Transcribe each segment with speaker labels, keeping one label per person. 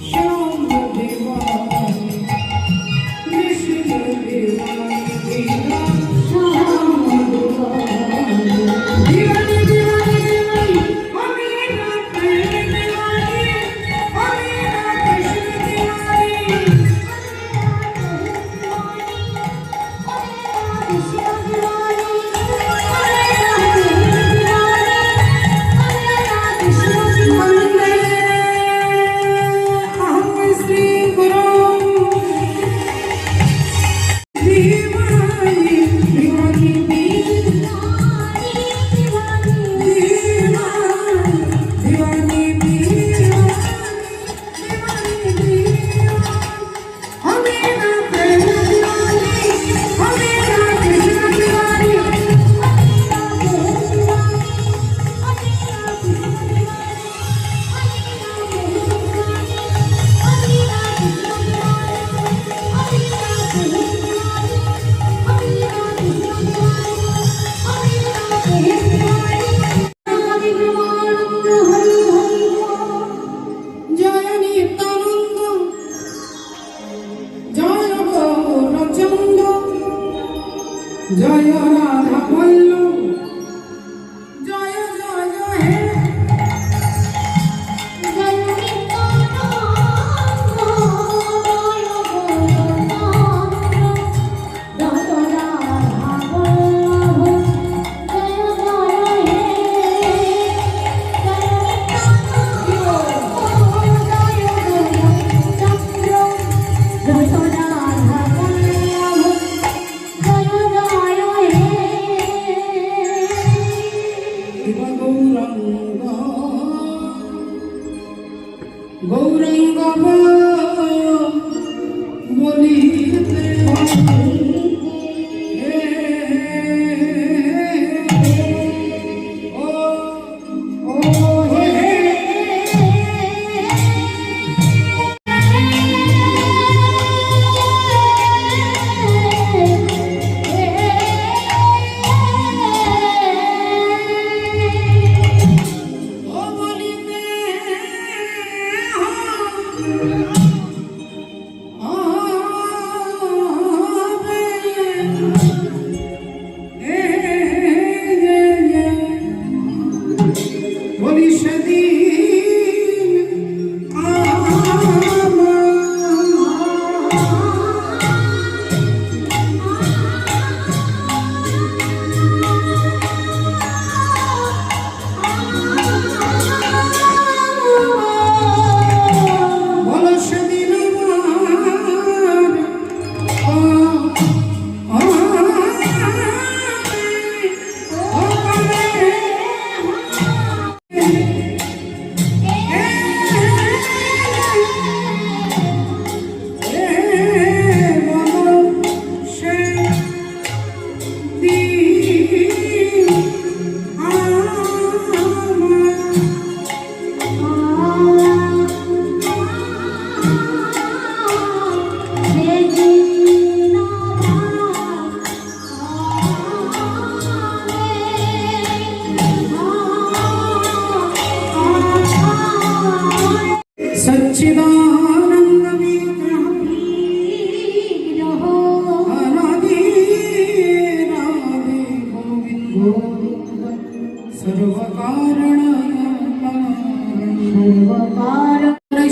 Speaker 1: Shambhu Gauranga বলিতে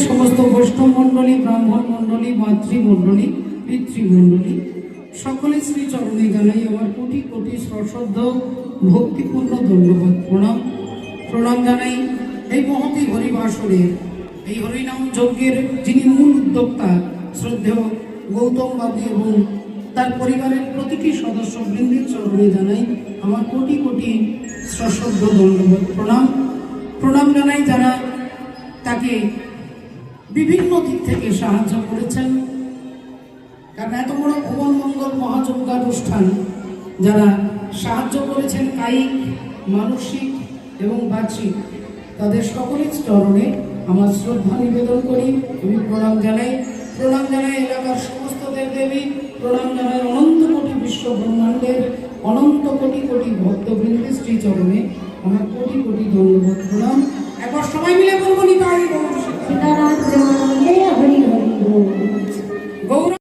Speaker 1: সমস্ত বৈষ্ণব মন্ডলী, ব্রাহ্মণ মন্ডলী, মাতৃমন্ডলী, পিতৃমন্ডলী সকলে শ্রী চরণে জানাই আমার কোটি কোটি সশ্রদ্ধ ভক্তিপূর্ণ ধন্যবাদ প্রণাম জানাই। এই মহতি হরিবাসরের এই হরিনাম যজ্ঞের যিনি মূল উদ্যোক্তা শ্রদ্ধেয় গৌতম বাবু এবং তার পরিবারের প্রতিটি সদস্য বৃন্দের চরণে জানাই আমার কোটি কোটি সশ্রদ্ধ ধন্যবাদ প্রণাম জানাই যারা তাকে বিভিন্ন দিক থেকে সাহায্য করেছেন। কারণ এত বড় ভুবন মঙ্গল মহাযজ্ঞানুষ্ঠান যারা সাহায্য করেছেন কায়িক, মানসিক এবং বাহ্যিক, তাদের সকলের চরণে আমার শ্রদ্ধা নিবেদন করি। আমি প্রণাম জানাই এলাকার সমস্ত দেবদেবী, প্রণাম জানাই অনন্ত কোটি বিশ্ব ব্রহ্মাণ্ডের অনন্ত কোটি কোটি ভক্তবৃন্দের শ্রী চরণে আমার কোটি কোটি ধন্যবাদ প্রণাম। একবার সবাই মিলে বলবো নিতাই হরি হরি গৌর।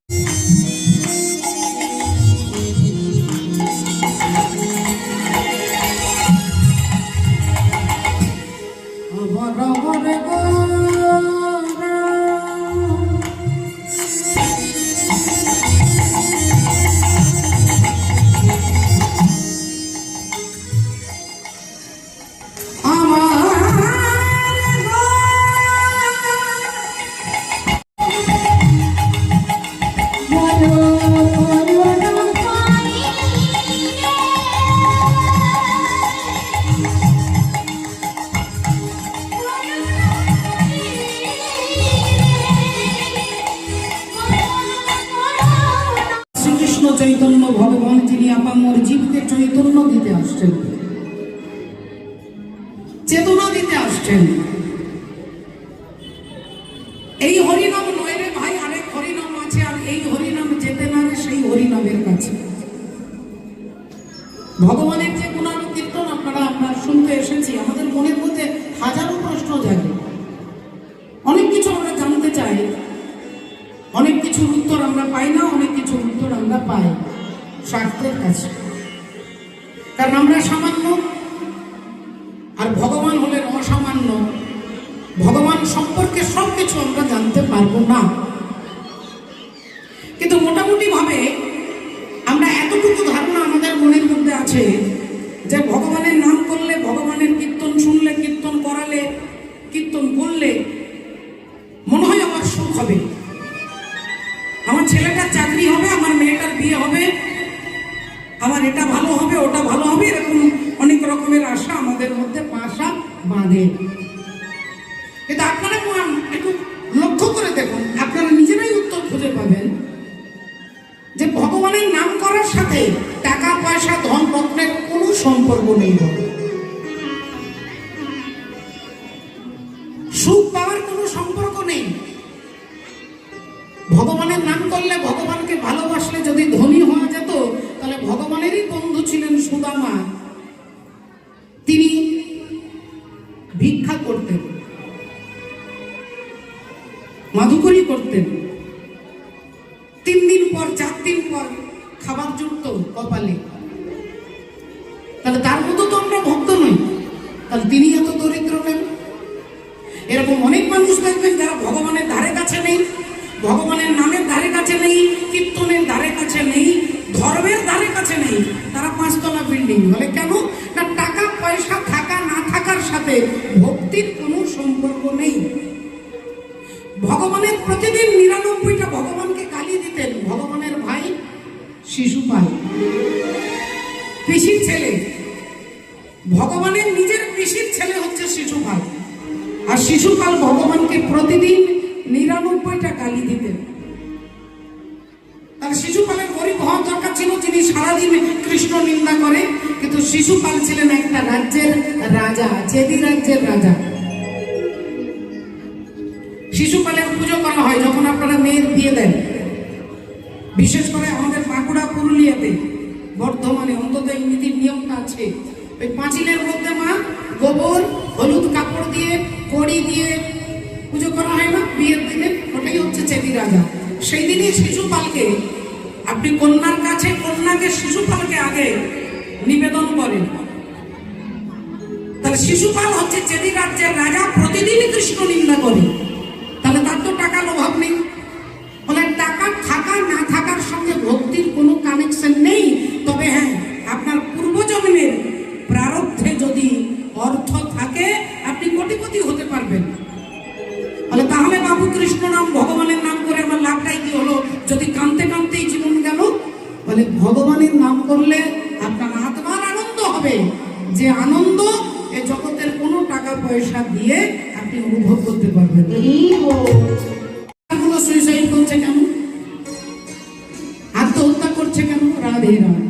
Speaker 1: চৈতন্য ভগবান তিনি আপামর জীবকে চৈতন্য দিতে আসছেন, চেতনা দিতে আসছেন। এই হরিনাম নয় রে ভাই, আরেক হরিনাম আছে, আর এই হরিনাম যেতে না রে সেই হরিনামের কাছে। ভগবানের যে গুণানুকীর্তন আমরা শুনতে এসেছি, আমাদের মনের মধ্যে হাজারো প্রশ্ন জাগে, অনেক কিছু আমরা জানতে চাই, অনেক কিছুর উত্তর আমরা পাই না, অনেক কিছুর উত্তর আমরা পাই শাস্ত্রের কাছে। কারণ আমরা সামান্য আর ভগবান হলেন অসামান্য। ভগবান সম্পর্কে সবকিছু আমরা জানতে পারবো না, কিন্তু মোটামুটি ভাবে আমরা এতটুকু ধারণা আমাদের মনের মধ্যে আছে যে ভগবানের নাম করলে, ভগবানের কীর্তন শুনলে, কীর্তন করালে, কীর্তন করলে মনে হয় আমার সুখ হবে, আমার ছেলেটার চাকরি হবে, আমার মেয়েটার বিয়ে হবে, আমার এটা ভালো হবে, ওটা ভালো হবে, এরকম অনেক রকমের আশা আমাদের মধ্যে বাসা বাঁধে। কিন্তু আপনারা একটু লক্ষ্য করে দেখুন, আপনারা নিজেরাই উত্তর খুঁজে পাবেন যে ভগবানের নাম করার সাথে টাকা পয়সা ধন রত্নের কোনো সম্পর্ক নেই, সুখ পাওয়ার কোনো সম্পর্ক নেই। ভগবানের নাম করলে, ভগবানকে ভালোবাসলে যদি ধনী হওয়া যেত, তাহলে ভগবানেরই বন্ধু ছিলেন সুদামা, তিনি ভিক্ষা করতেন, মাধুকরী করতেন, 3 দিন পর 4 দিন পর খাবার জুটত কপালে। তাহলে তার মতো তো আমরা ভক্ত নই, তাহলে তিনি এত দরিদ্র কেন? এরকম অনেক মানুষ দেখবেন যারা ভগবানের ধারে কাছে নেই, ভগবানের নামের ধারে কাছে নেই, কীর্তনের ধারে কাছে নেই, ধর্মের ধারে কাছে নেই, তারা 5 তলা বিল্ডিং বলে। কেন না, টাকা পয়সা থাকা না থাকার সাথে ভক্তির কোনো সম্পর্ক নেই। ভগবানের প্রতিদিন 99টা ভগবানকে গালি দিতেন ভগবানের ভাই শিশুপাল, পিসির ছেলে। ভগবানের নিজের পিসির ছেলে হচ্ছে শিশুপাল, আর শিশুপাল ভগবানকে প্রতিদিন 99টা গালি দিতেন। তার শিশুপালের গরিব হওয়ার দরকার ছিল, যিনি সারাদিন কৃষ্ণ নিন্দা করে। কিন্তু শিশুপাল ছিলেন একটা রাজ্যের রাজা, চেদি রাজ্যের রাজা। শিশুপালের পুজো করা হয় যখন আপনারা মেয়ের বিয়ে দেন, বিশেষ করে আমাদের বাঁকুড়া, পুরুলিয়াতে, বর্ধমানে অন্তত এই নীতির নিয়মটা আছে। ওই পাঁচিলের মধ্যে মা গোবর হলুদ কাপড় দিয়ে কড়ি দিয়ে পুজো করা হয় না বিয়ের দিনে, ওটাই হচ্ছে চেদি রাজা। সেই দিনই শিশুপালকে, আপনি কন্যার কাছে কন্যাকে শিশুপালকে আগে নিবেদন করেন। তাহলে শিশুপাল হচ্ছে চেদি রাজ্যের রাজা, প্রতিদিনই কৃষ্ণ নিন্দা করে। তাহলে তার তো টাকার অভাব নেই। বলে টাকা থাকা না থাকার সঙ্গে ভক্তির কোনো কানেকশন নেই। তবে হ্যাঁ, আপনার পূর্বজন্মের প্রারব্ধে যদি অর্থ থাকে, আপনি কোটিপতি হতে পারবেন। বলে তাহলে বাবু কৃষ্ণ নাম ভগবানের নাম করে আমার লাভটাই কি হলো, যদি কাঁদতে কাঁদতেই জীবন গেল? বলে ভগবানের নাম করলে আপনার আত্মার আনন্দ হবে, যে আনন্দ এ জগতের কোনো টাকা পয়সা দিয়ে আপনি অনুভব করতে পারবেন। সুইসাইড করছে কেন, আত্মহত্যা করছে কেন? রাধে রাধে।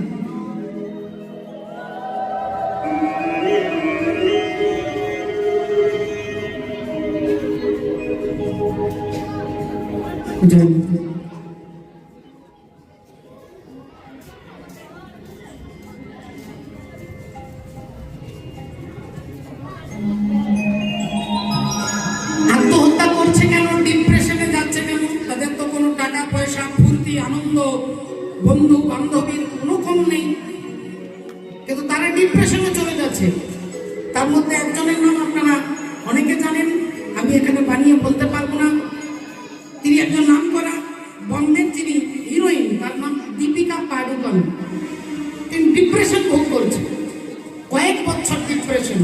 Speaker 1: আত্মহত্যা করছে কেন, ডিপ্রেশনে যাচ্ছে কেন? তাদের তো কোনো টাকা পয়সা, ফুর্তি, আনন্দ, বন্ধু বান্ধবীর কোনো কম নেই, কিন্তু তারা ডিপ্রেশনে চলে যাচ্ছে। তার মধ্যে একজনের নাম আপনারা অনেকে জানেন, আমি এখানে বানিয়ে বলতে পারবো না। তিনি একজন নাম করা বন্ধের যিনি হিরোইন, তার নাম দীপিকা পাডুকোন। তিনি ডিপ্রেশন ভোগ করছে, কয়েক বছর ডিপ্রেশন,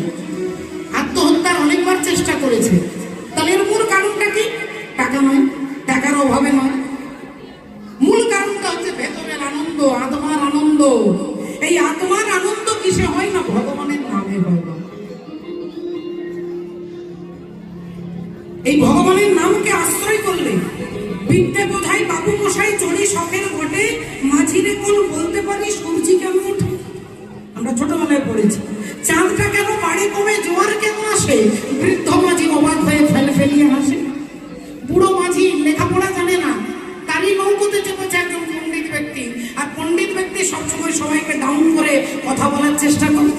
Speaker 1: আত্মহত্যার অনেকবার চেষ্টা করেছে। তাহলে এর মূল কারণটা কি? টাকা নয়, টাকার অভাবে নয়, মূল কারণটা হচ্ছে ভেতরের আনন্দ, আত্মার আনন্দ। এই আত্মার আনন্দ কিসে হয় না, ভগবানের নামে হয়। এই ভগবানের নামকে আশ্রয় করলে বিদ্যে বোঝাই বাবু মশাই চড়ি শখের ঘটে, মাঝিরে কোন বলতে পারি সূর্যি কেমন ওঠে। আমরা ছোটবেলায় পড়েছি, চাঁদটা কেন বাড়ি কমে, জোয়ার কেন আসে, বৃদ্ধ মাঝি অবাক হয়ে ফেলে ফেলিয়ে হাসে। বুড়ো মাঝি লেখাপড়া জানে না, তারই নৌকোতে চেপেছে একজন পণ্ডিত ব্যক্তি, আর পণ্ডিত ব্যক্তি সবসময় সবাইকে ডাউন করে কথা বলার চেষ্টা করে।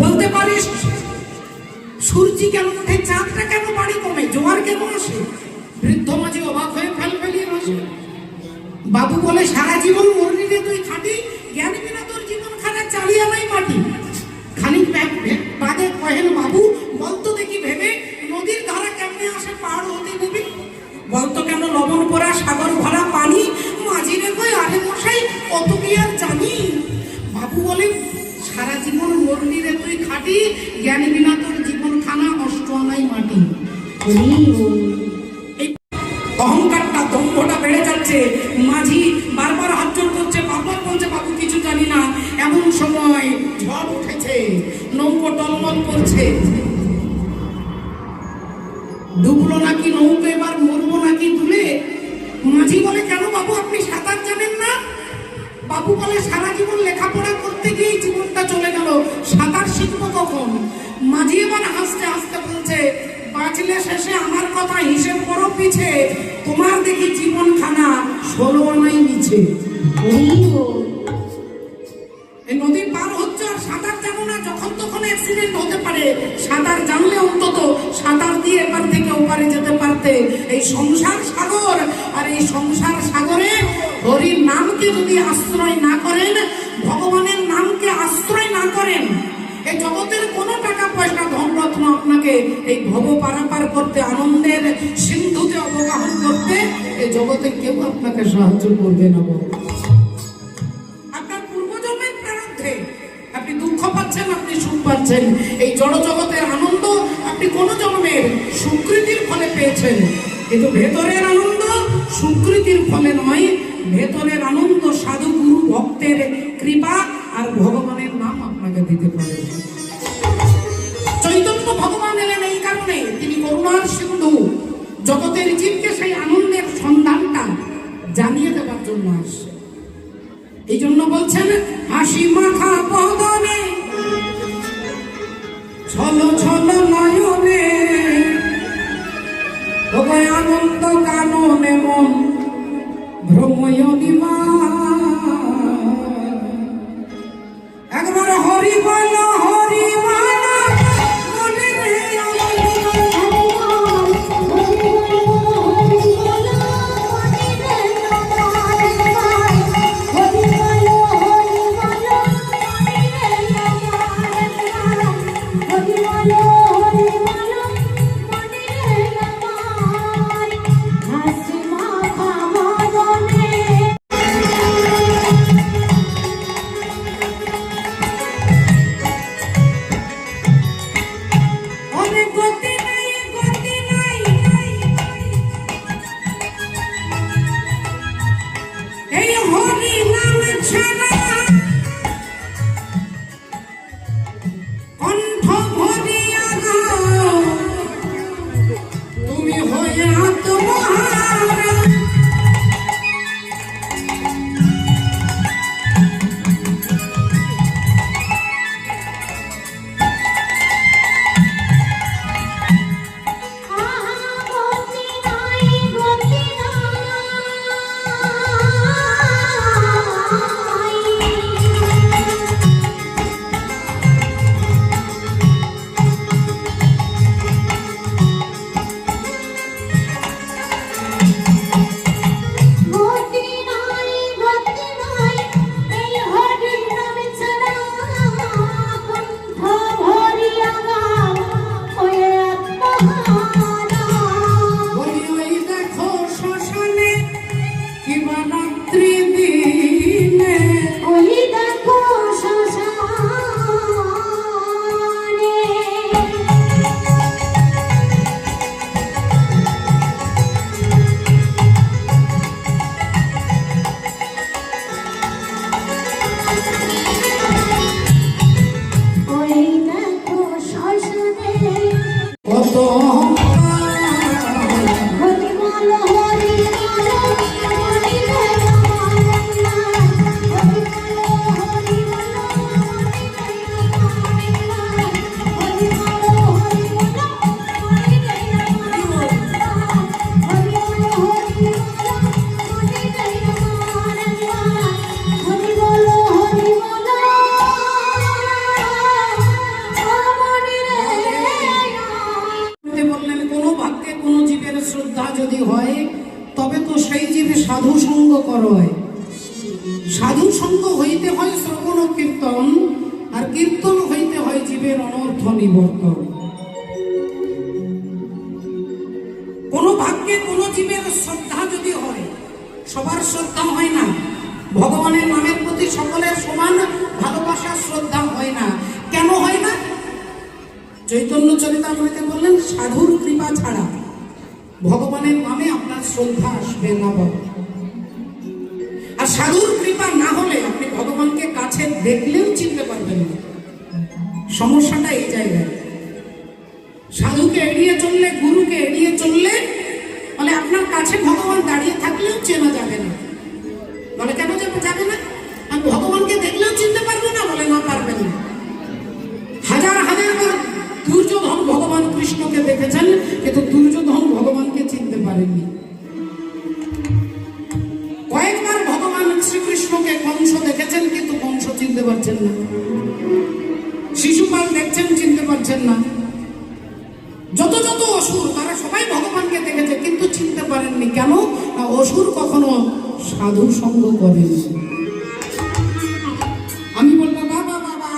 Speaker 1: বলতে পারিস সূর্যি কেন ওঠে, চাঁদটা কেন বাড়ি কমে, জোয়ার কেন আসে, বৃদ্ধ মাঝি অবাক হয়ে ফেল ফেলিয়ে হাসে। বাবু বলে সারা জীবন মরনিরে তুই খাটি, জ্ঞান বিনা তোর জীবন খানা চালিয়ে নাই মাটি। খানিক বাদে কহেন বাবু, বলতো দেখি ভেবে, নদীর ধারা কেমনে আসে পাহাড় হতে নেবে, বলতো কেন লবণ পড়া সাগর ভরা পানি, মাঝিরে কই আরে মশাই কত কি আর জানি। বাবু বলে সারা জীবন মরনিরে তুই খাটি, জ্ঞান বিনা তোর জীবন খানা অষ্ট আনাই মাটি। অহংকারটা, দম্ভটা বেড়ে যাচ্ছে। মাঝি বারবার হাত জোর করছে, বারবার বলছে বাবু কিছু জানি না। এমন সময় ঝড় উঠেছে, নৌকো টলমল করছে। ডুবলো নাকি নৌকা, এবার মরবো নাকি তুলে। মাঝি বলে, কেন বাবু আপনি সাঁতার জানেন না? বাবু বলে, সারা জীবন লেখাপড়া করতে গিয়ে জীবনটা চলে গেল, সাঁতার শিখবো কখন? মাঝি এবার হাসতে হাসতে বলছে, বাঁচলে শেষে আমার কথা হিসেব করো পিছে, তোমার দেখি জীবন খানা 16 আনাই মিছে। এই নদী পার হচ্ছে আর সাঁতার জানো না, যখন তখন অ্যাক্সিডেন্ট হতে পারে। সাঁতার জানলে অন্তত সাঁতার দিয়ে এবার থেকে ওপারে যেতে পারতে। এই সংসার সাগর, আর এই সংসার সাগরে হরির নামকে যদি আশ্রয় না করেন, ভগবানের নামকে আশ্রয় না করেন, এই জগতের কোনো টাকা পয়সা ধনরত্ন আপনাকে এই ভব পারাপার করতে, আনন্দের সিন্ধুতে অবগাহন করতে, এই জগতে কেউ আপনাকে সাহায্য করবে না। আপনার পূর্বজন্মের প্রারব্ধে আপনি দুঃখ পাচ্ছেন, আপনি সুখ পাচ্ছেন। এই জড় জগতের আনন্দ আপনি কোন জন্মের সুকৃতির ফলে পেয়েছেন, কিন্তু ভেতরের আনন্দ সুকৃতির ফলে নয়। ভেতরের আনন্দ সাধু গুরু ভক্তের কৃপা আর ভগবানের নাম আপনাকে দিতে পারে। চৈতন্য ভগবান এলেন এই কারণে, তিনি করুণার সিন্ধু, জগতের জীবকে সেই আনন্দের সন্ধানটা জানিয়ে দেওয়ার জন্য আসছে। এই জন্য বলছেন, হাসি মাখা বদনে ছলো ছলো নয়নে, ওগো আনন্দ কাননে মন ভ্রময়নী মা। একবার হরি বল, হরি বল, মনে রে সাধু সঙ্গ করয়। সাধু সঙ্গ হইতে হয় শ্রবণ ও কীর্তন, আর কীর্তন হইতে হয় জীবের অনর্থ নিবর্তন। কোন ভাগ্যে কোন জীবের শ্রদ্ধা যদি হয়, সবার শ্রদ্ধা হয় না। ভগবানের নামের প্রতি সকলের সমান ভালোবাসা শ্রদ্ধা হয় না। কেন হয় না? চৈতন্য চরিতামৃতে বললেন, সাধুর কৃপা ছাড়া ভগবানের নামে আপনার শ্রদ্ধা আসবে না বাবা। আর সাধুর কৃপা না হলে আপনি ভগবানকে কাছে দেখলেও চিনতে পারবেন না। সমস্যাটা এই জায়গায়। সাধুকে সাধুকে এড়িয়ে চললে, গুরুকে এড়িয়ে চললে, বলে আপনার কাছে ভগবান দাঁড়িয়ে থাকলেও চেনা যাবে না। বলে কেন যাবে না? আমি ভগবানকে দেখলেও চিনতে পারবো না। বলে না, পারবেন না। হাজার হাজার বার দুর্যোধন ভগবান কৃষ্ণকে দেখেছেন, কিন্তু দুর্যোধন ভগবানকে চিনতে পারেননি। কয়েকবার ভগবান শ্রীকৃষ্ণকে কংস দেখেছেন, কিন্তু কংস চিনতে পারছেন না। শিশুপাল দেখছেন, চিনতে পারছেন না। যত যত অসুর, তারা সবাই ভগবানকে দেখেছে, কিন্তু চিনতে পারেননি। কেন? না, অসুর কখনো সাধু সঙ্গ করেনি। আমি বলবো বাবা বাবা,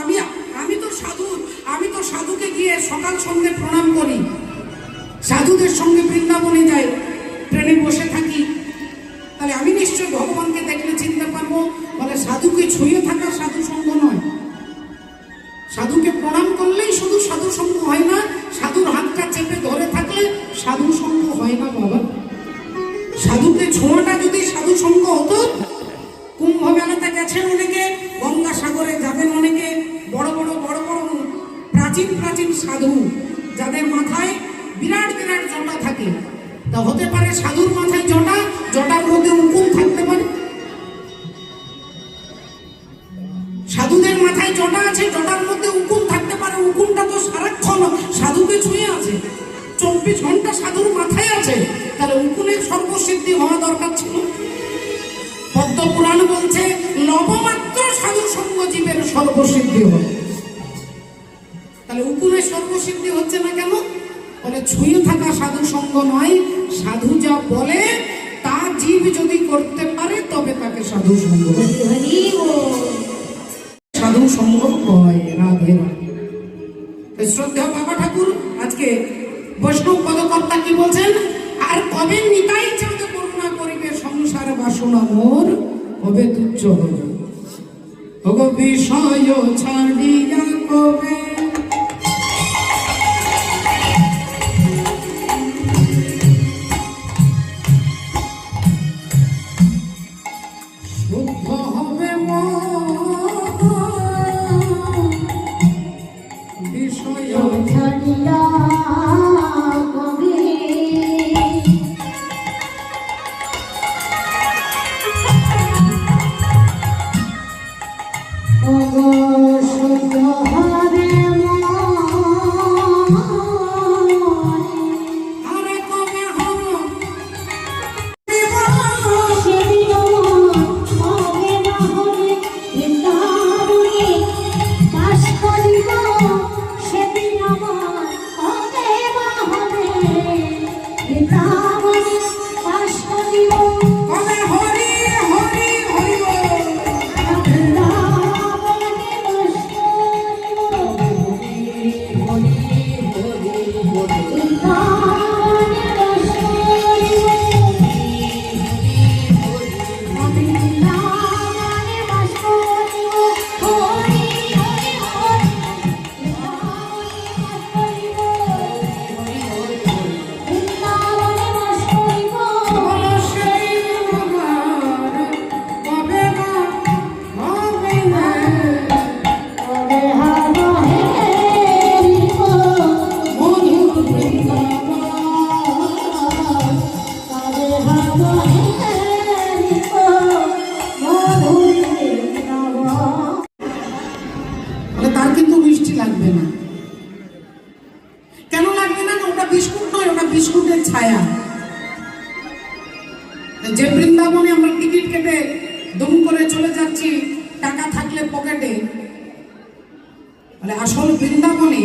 Speaker 1: আমি তো সাধু, আমি তো সাধুকে গিয়ে সকাল সন্ধ্যে প্রণাম করি, সাধুদের সঙ্গে বৃন্দাবনে যাই, ট্রেনে বসে থাকি, তাহলে আমি নিশ্চয় ভগবানকে দেখলে চিনতে পারবো। বলে সাধুকে ছুঁয়ে থাকা সাধু সঙ্গ নয়। সাধুকে প্রণাম করলেই শুধু সাধু সঙ্গ হয় না, সাধুর হাতটা চেপে ধরে থাকলে সাধু সঙ্গ হয় না বাবা। সাধুকে ছোঁয়াটা যদি সাধু সঙ্গ হতো, কুম্ভ মেলাতে গেছেন অনেকে, গঙ্গাসাগরে যাবেন অনেকে, বড় বড় বড় বড় প্রাচীন প্রাচীন সাধু, যাদের মাথায় বিরাট বিরাট জটা থাকে। তা হতে পারে সাধুর মাথায় জটা, জটার মধ্যে উকুন থাকতে পারে। সাধুদের মাথায় জটা আছে, জটার মধ্যে উকুন থাকতে পারে। উকুনটা তো সারাক্ষণ সাধুকে ছুঁয়ে আছে, 24 ঘন্টা সাধুর মাথায় আছে। তাহলে উকুনের সর্বসিদ্ধি হওয়া দরকার ছিল। পদ্ম পুরাণ বলছে লবমাত্র সাধু সঙ্গ জীবের সর্বসিদ্ধি হবে। তাহলে উকুনের সর্বসিদ্ধি হচ্ছে না কেন? বলে ছুঁয়ে থাকা সাধু সঙ্গ নয়, সাধু যা বলে তা জীব যদি করতে পারে তবে তাকে সাধু সঙ্গ। সাধু সঙ্গ হয়। রাধে রাধে। শ্রদ্ধেয় বাবা ঠাকুর আজকে বৈষ্ণব পদকর্তা কি বলছেন? আর কবে নিতাই চাঁদ করুণা করিবে, সংসার বাসনা মোর কবে তুচ্ছ হবে। ভগ বিষয় ছাড়িয়া কবে শুদ্ধ হবে বিষয় ছাড়িয়া ছায়া। যে বৃন্দাবনে আমরা টিকিট কেটে দুম করে চলে যাচ্ছি টাকা থাকলে পকেটে, মানে আসল বৃন্দাবনে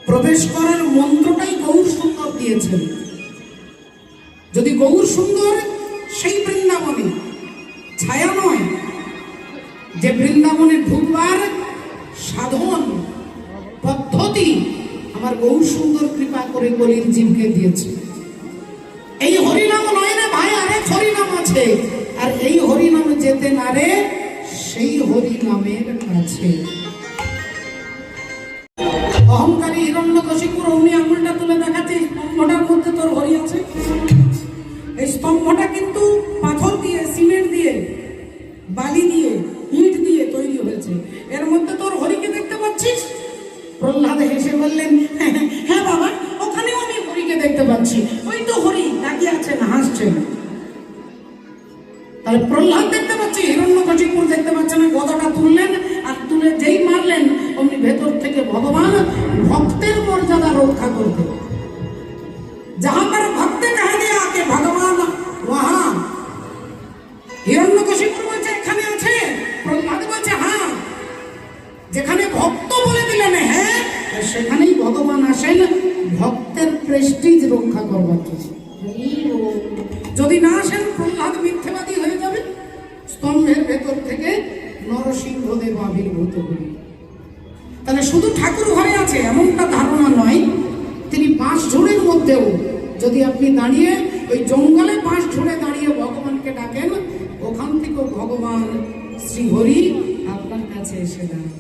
Speaker 1: প্রবেশ করার মন্ত্রটাই গৌর সুন্দর দিয়েছেন। যদি গৌর সুন্দর সেই বৃন্দাবনে, ছায়া নয়। যে বৃন্দাবনে ঢুকবার সাধন পদ্ধতি আমার গৌর সুন্দর কৃপা করে কলির জীবকে দিয়েছে। এই হরিনাম নয় না ভাই, আরেক হরিনাম আছে, আর এই হরিনাম যেতে না রে সেই হরিনামের কাছে। অহংকারী হিরণ্যকশিপুর অমনি আঙুলটা তুলে দেখাচ্ছে, স্তম্ভটার মধ্যে তোর হরি আছে। এই স্তম্ভটা কিন্তু পাথর দিয়ে, সিমেন্ট দিয়ে, বালি দিয়ে, ইট দিয়ে তৈরি হয়েছে। এর মধ্যে তোর হরিকে দেখতে পাচ্ছিস? প্রহ্লাদ হেসে বললেন, হ্যাঁ বাবা, দেখতে পাচ্ছি, ওই তো হরি তাকিয়ে আছেন, হাসছেন। তাহলে প্রহ্লাদ দেখতে পাচ্ছি, হিরণ্যকশিপুর দেখতে পাচ্ছে না। গদাটা তুললেন, আর তুলে যেই মারলেন অমনি ভেতর থেকে ভগবান ভক্তের মর্যাদা রক্ষা করতে। जहां पर भक्त कह दिया कि भगवान वहां, হিরণ্যকশিপুর বলছে এখানে আছে, প্রহ্লাদ বলছে হ্যাঁ। যেখানে ভক্ত বলে দিলেন হ্যাঁ, সেখানেই ভগবান আসেন ভক্তের প্রেস্টিজ রক্ষা করবার জন্য। যদি না আসেন প্রহ্লাদ মিথ্যেবাদী হয়ে যাবে। স্তম্ভের ভেতর থেকে নরসিংহদেব আবির্ভূত হলেন। তাহলে শুধু ঠাকুর ঘরে আছে এমনটা ধারণা নয়, তিনি বাঁশ ঝোড়ের মধ্যেও যদি আপনি দাঁড়িয়ে ওই জঙ্গলে বাঁশ ঝোড়ে দাঁড়িয়ে ভগবানকে ডাকেন, ওখান থেকেও ভগবান শ্রীহরি আপনার কাছে এসে দাঁড়ান।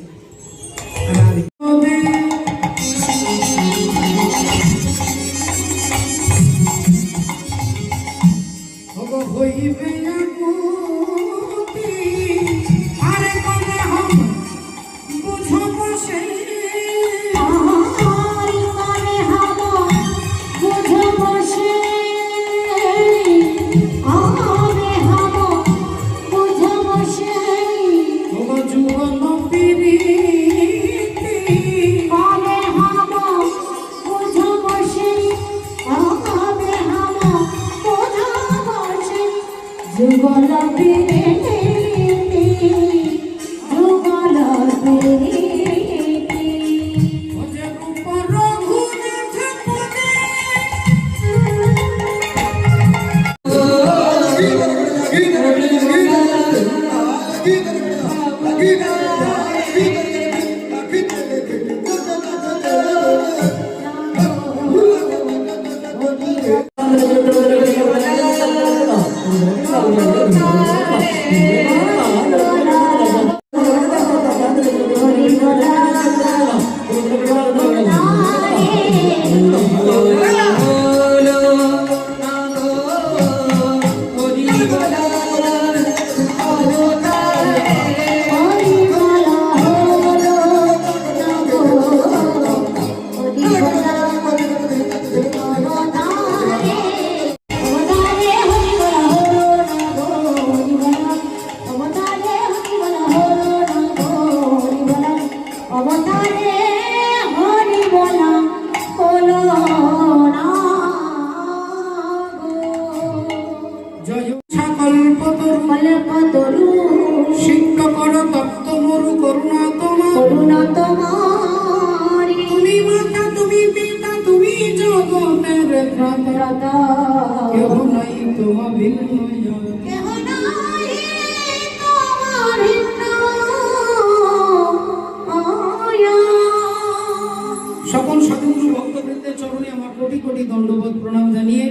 Speaker 1: সকল সাধুগুরু ভক্তবৃন্দের চরণে আমার কোটি কোটি দণ্ডবোধ প্রণাম জানিয়ে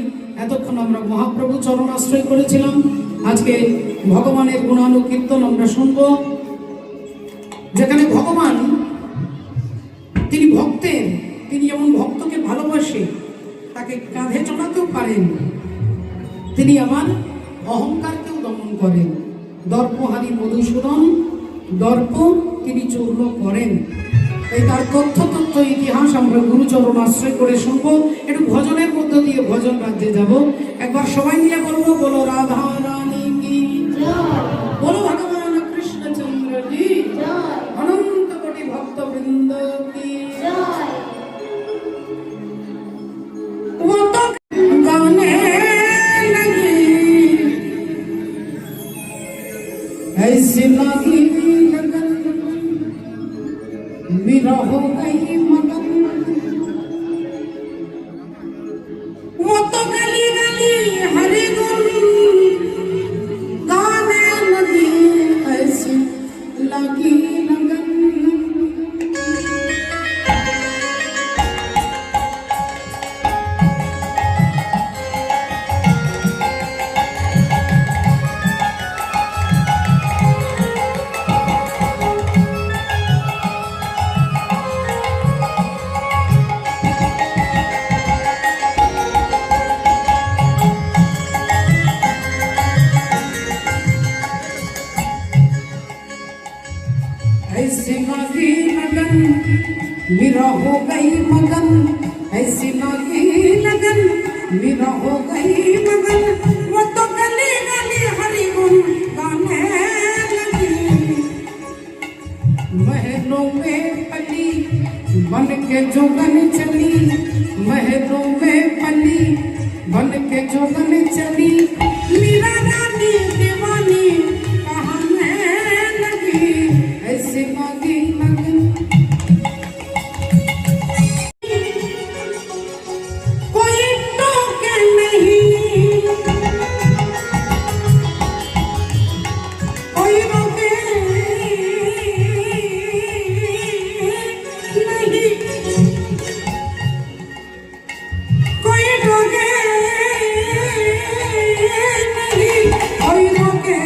Speaker 1: এতক্ষণ আমরা মহাপ্রভু চরণ আশ্রয় করেছিলাম। আজকে ভগবানের গুণানুকীর্তন আমরা শুনব। যেখানে ভগবান তিনি ভক্তের, তিনি যেমন ভক্তকে ভালোবাসে, তাকে কাঁধে চড়াতেও পারেন, তিনি আমার অহংকারকেও দমন করেন। দর্পহারি মধুসূদন দর্প তিনি চূর্ণ করেন। এই তার তথ্য ইতিহাস আমরা গুরুচরণ আশ্রয় করে শুনবো। একটু ভজনের মধ্য দিয়ে ভজন রাজ্যে যাব। একবার সবাই মিলে বলবো, বলো রাধা রানী কি জয়, বলো ভগবান কৃষ্ণচন্দ্র কি জয়, অনন্ত কোটি ভক্তবৃন্দ কি জয়। গানে লগে ऐसे लगी लगन विरह गई मगन, वो तो गली गली हरि गुण गाने लगी ऐसे लगी लगन। ऐसे लगी लगन विरह हो गई मगन, ऐसी लगी लगन मेरा हो गई मगन वो तो गली गली हरि गुण गाने लगी महलों में पली बन के जोगन चली महलों में पली बन के जोगन चली मीरा रानी दीवानी कहने लगी ऐसे मांगी लगन कोई टोके नहीं कोई रोके नहीं कोई रोके नहीं कोई रोके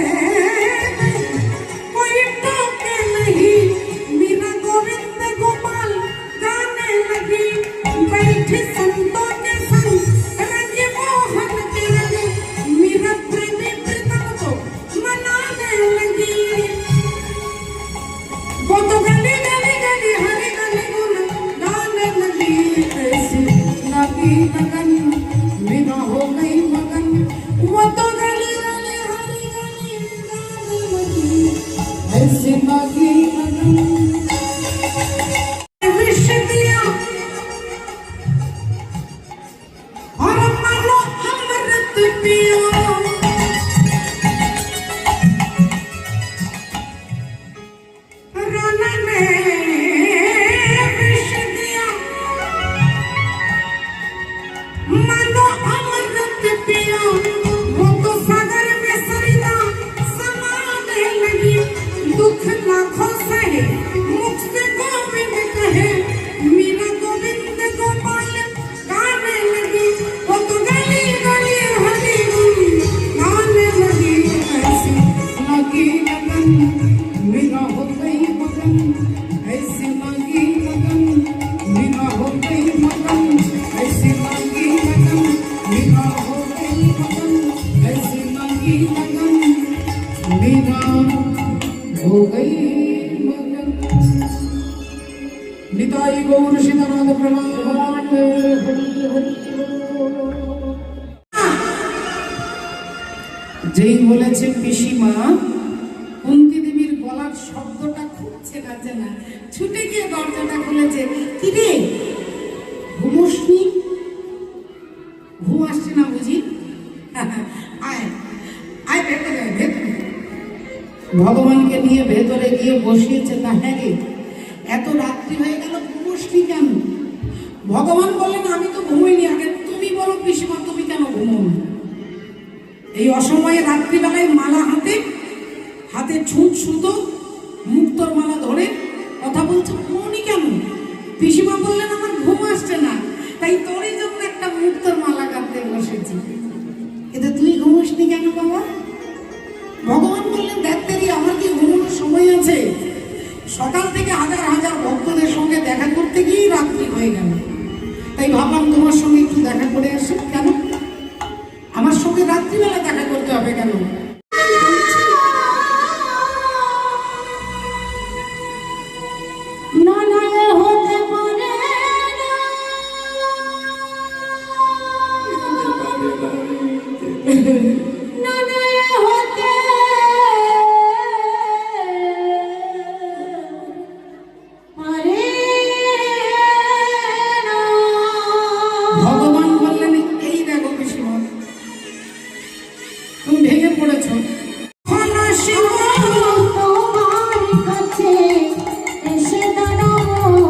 Speaker 1: कोई टोके नहीं मीरा गोविंद गोपाल गाने लगी बैठी संतों के संग रंगे मोहन के रंगे मीरा प्रेमी प्रीतम को मनाने लगी वो तो गली गली गली हरी गली गुन गाने लगी ऐसी लगी लगन मीरा हो गई मगन वो तो गली गली हरी गली गाने लगी ऐसी लगी लगन विष दिया और मानो अमृत पियो रोना ने विष दिया मानो अमृत पियो वो तो सागर में सरिता समाने लगी दुख लाखों सहे मुख से गोविंद कहे मीरा गोविंद गोपाल गाने लगी वो तो गली गली हरी गुन गाने लगी ऐसी लगी लगन मीरा हो गई मगन ऐसी लगी लगन मीरा हो गई मगन ऐसी लगी लगन मीरा हो गई मगन ऐसी लगी लगन मीरा हो गई मगन निताई गौर सीतानाथ प्रणाम যেই বলেছে পিসিমা কুন্তি দেবীর গলার শব্দটা খুব চেনা চেনা ছুটে গিয়ে দরজাটা খুলেছে কি রে ঘুমোসনি ঘুম আসছে না বুঝি আয় আয় ভেতরে আয়, ভেতরে ভগবানকে নিয়ে ভেতরে গিয়ে বসিয়েছে তা হ্যাঁ রে এত রাত্রি হয়ে গেল ঘুমোসনি কেন ভগবান বললেন আমি তো ঘুমোইনি আগে তুমি বলো পিসিমা তুমি কেন ঘুমো এই অসময়ে রাত্রিবেলায় মালা হাতে হাতে ছুট সুতো মুক্তোর মালা ধরে কথা বলছে ঘুমোনি কেন পিসিমা বললেন আমার ঘুম আসছে না তাই তোরই জন্য একটা মুক্তোর মালা গাঁথতে বসেছি কিন্তু তুই ঘুমোসনি কেন বাবা ভগবান বললেন দেখতেরি আমার কি ঘুমোনোর সময় আছে সকাল থেকে হাজার হাজার ভক্তদের সঙ্গে দেখা করতে গিয়েই রাত্রি হয়ে গেল তাই ভাবলাম তোমার সঙ্গে একটু দেখা করে আসি কেন আমার সঙ্গে রাত্রিবেলা দেখা করতে হবে কেন
Speaker 2: না না হতে পারে না না হতে পারে না
Speaker 1: ভগবান বললেন এই দেখো পিসিমা তুমি ভেঙে পড়েছো
Speaker 2: তোমার কাছে এসে দাঁড়াবো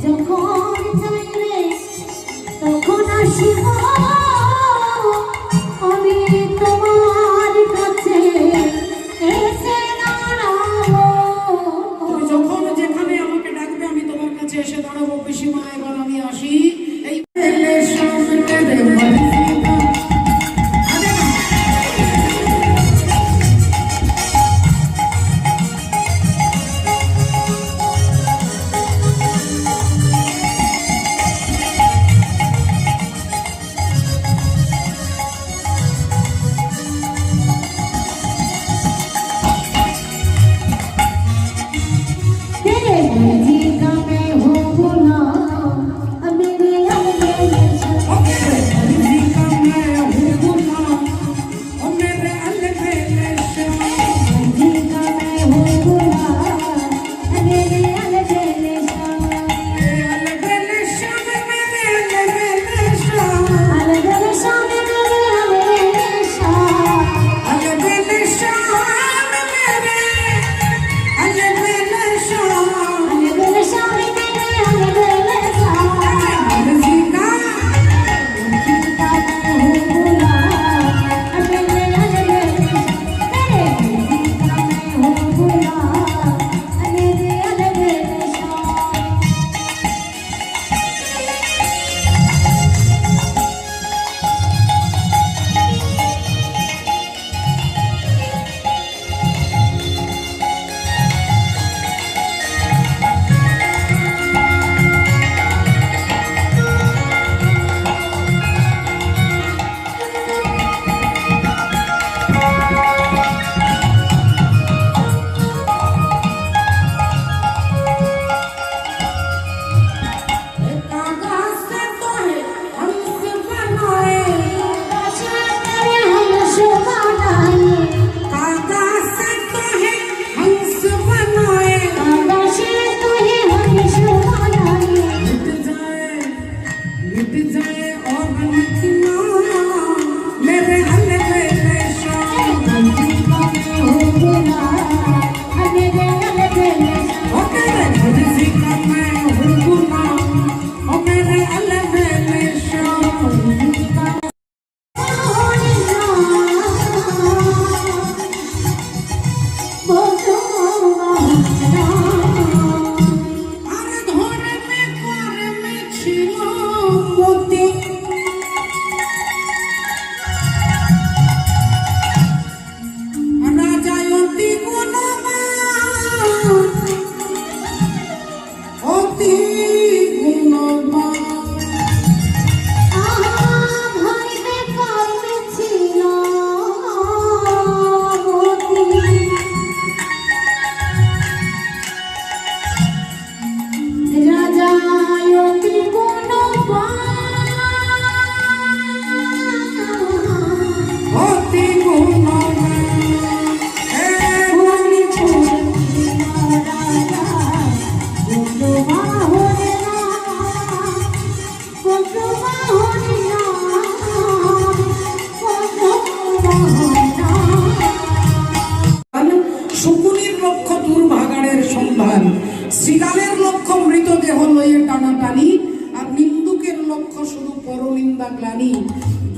Speaker 2: যখন চাইবে তখন আসিব আমি তো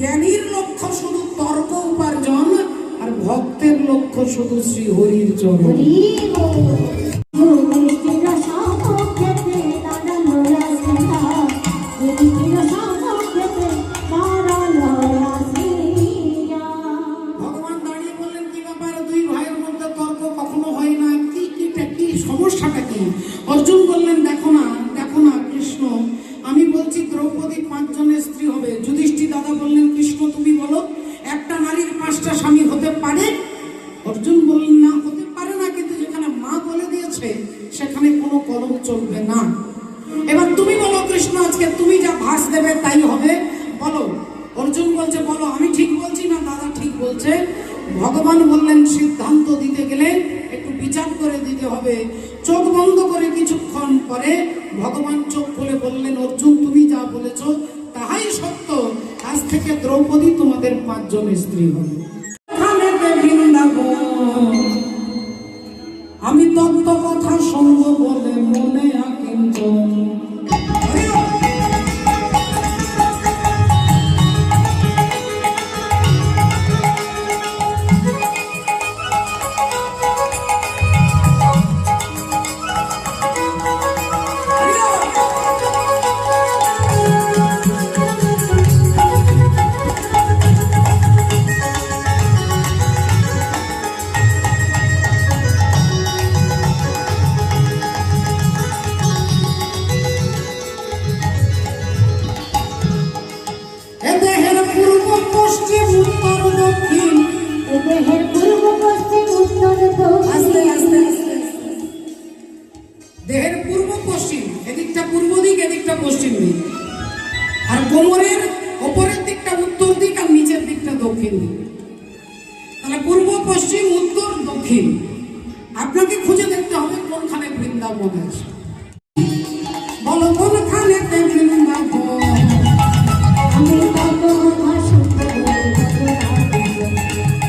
Speaker 1: জ্ঞানীর লক্ষ্য শুধু তর্ক উপার্জন, আর ভক্তের লক্ষ্য শুধু শ্রী হরির চরণ।
Speaker 2: হরি বল যুধিষ্ঠির সমক্ষেতে দাঁড়ালো রাসলীলা, যুধিষ্ঠির সমক্ষেতে দাঁড়ালো রাসলীলা।
Speaker 1: ভগবান দাঁড়িয়ে বললেন, কি ব্যাপার, দুই ভাইয়ের মধ্যে তর্ক কখনো হয় না, কি সমস্যাটা কি? অর্জুন বললেন, দেখো না কৃষ্ণ, আমি বলছি দ্রৌপদী 5 জনের স্ত্রী হবে। যুধিষ্ঠির দাদা বললেন, কৃষ্ণ তুমি বলো, একটা নারীর 5টা স্বামী হতে পারে? অর্জুন বললেন, না, হতে পারে না, কিন্তু যেখানে মা বলে দিয়েছে সেখানে কোনো কলম চলবে না। এবার তুমি বলো কৃষ্ণ, আজকে তুমি যা ভাস দেবে তাই হবে, বলো। অর্জুন বলছে, বলো, আমি ঠিক বলছি না দাদা ঠিক বলছে? ভগবান বললেন, সিদ্ধান্ত দিতে গেলে একটু বিচার করে দিতে হবে। চোখ বন্ধ করে কিছুক্ষণ পরে ভগবান চোখ খুলে বললেন, অর্জুন তুমি যা বলেছ তাহাই সত্য, আজ থেকে দ্রৌপদী তোমাদের 5 জন স্ত্রী হবে। আমি তত্ত্ব কথা শুনবো বলে মনে আকিঞ্চন।
Speaker 2: দেহের পূর্ব পশ্চিম উত্তর
Speaker 1: আস্তে
Speaker 2: দক্ষিণ।
Speaker 1: আস্তে আস্তে দেহের পূর্ব পশ্চিম, এদিকটা পূর্ব দিক, এদিকটা পশ্চিম দিক, আর কোমরের ওপরের দিকটা উত্তর দিক, আর নিচের দিকটা দক্ষিণ দিক। তাহলে পূর্ব পশ্চিম উত্তর দক্ষিণ। আপনাকে খুঁজে দেখতে হবে কোনখানে বৃন্দাবন আছে। বলো কোনখানে বৃন্দাবন?
Speaker 2: আমি তত কথা শুনবো বলে তত রাখিব,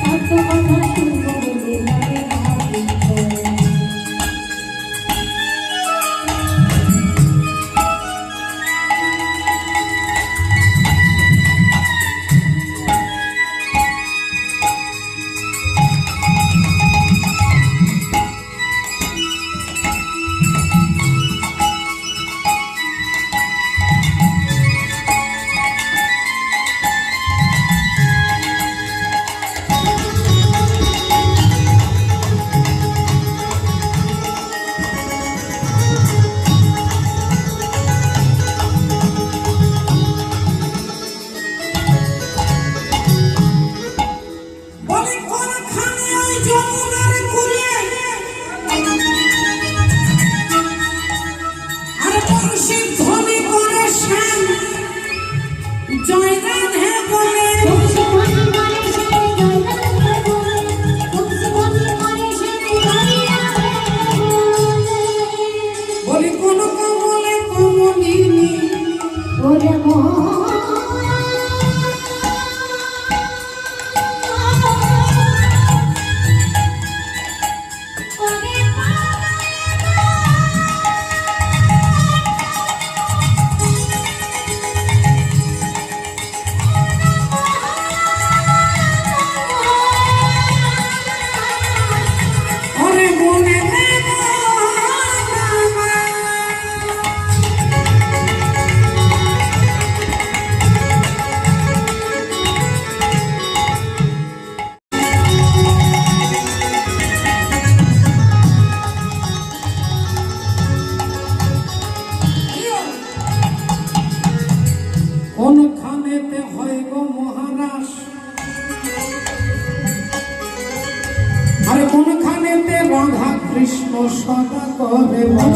Speaker 2: তত কথা শুনবো বলে তত রাখিব।
Speaker 1: বলে কোনখানে ওই যমুনার কূলে, আর বংশী ধ্বনি করে শ্যাম জয় রাধে বলে।
Speaker 2: বংশী ধ্বনি করে সে জয় রাধে বলে, বংশী ধ্বনি করে সে জয় রাধে বলে।
Speaker 1: বলি কোন কমলে কমলিনী,
Speaker 2: ওরে মন ওরে
Speaker 1: ওরে মনে রে কোনখানেতে হয় গো মহারাজ, আরে কোনখানেতে রাধা কৃষ্ণ সদা করে বাস।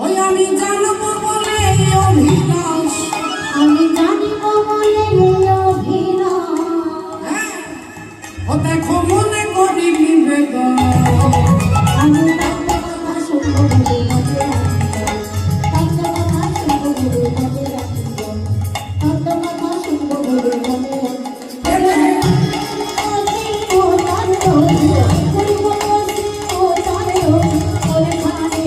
Speaker 1: ওই আমি জানবো বলে এই অভিলাষ,
Speaker 2: আমি জানিব বলে এই অভিনয়।
Speaker 1: হ্যাঁ, ও দেখো মনে করি নিবেদন।
Speaker 2: আমি তত্ত্ব কথা শুনবো বলে তত রাখিব, তত্ত্ব কথা শুনবো বলে তত রাখিব, তত্ত্ব কথা শুনবো বলে তত রাখিব। ও তার রোজ, পূর্ব পশ্চিম ও তার রোজ, ওরে খানে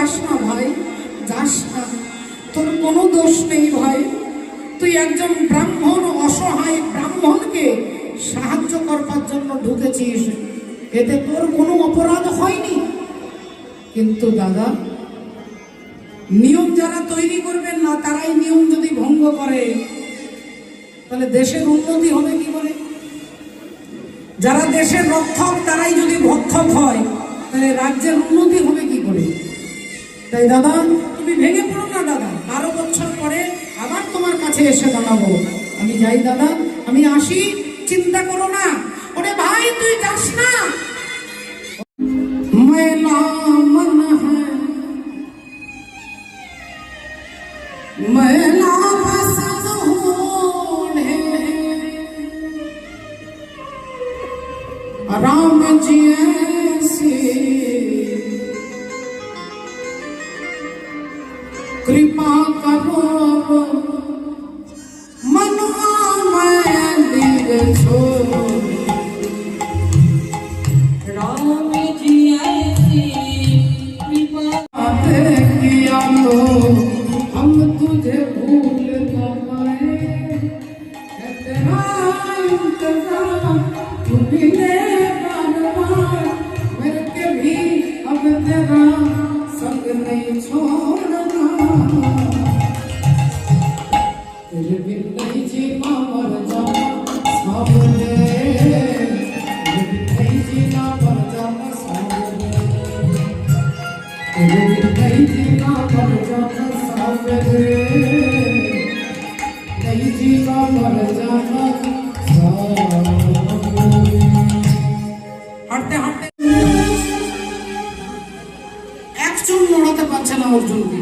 Speaker 1: যাস না ভাই, যাস না, তোর কোনো দোষ নেই ভাই। তুই একজন ব্রাহ্মণ, অসহায় ব্রাহ্মণকে সাহায্য করবার জন্য ঢুকেছিস, এতে তোর কোনো অপরাধ হয়নি। কিন্তু দাদা, নিয়ম যারা তৈরি করবেন না, তারাই নিয়ম যদি ভঙ্গ করে, তাহলে দেশের উন্নতি হবে কি করে? যারা দেশের রক্ষক তারাই যদি ভক্ষক হয়, তাহলে রাজ্যের উন্নতি হবে কি করে? তাই দাদা, তুমি ভেঙে পড়ো না দাদা, 12 বছর পরে আবার তোমার কাছে এসে দাঁড়াবো। আমি যাই দাদা, আমি আসি, চিন্তা করো না। ওরে ভাই, তুই যাস না। মেলা মন হ্যায় মেলা পসন্দ হোনে, राम जी ऐसी कृपा करो, मनवा मैं दिल छोड़।
Speaker 2: राम जी ऐसी कृपा
Speaker 1: किया तो हम तुझे भूल न पाए, तेरा इंतजार तू मिले तेरा संग नहीं छोड़ना, तेरे बिन नहीं जीना मर जाना सावरे, तेरे बिन नहीं जीना मर जाना सावरे, तेरे बिन नहीं जीना मर जाना सावरे, नहीं जीना मर जाना सावरे। हटते हटते চুন নড়াতে পারছে না অর্জুনকে,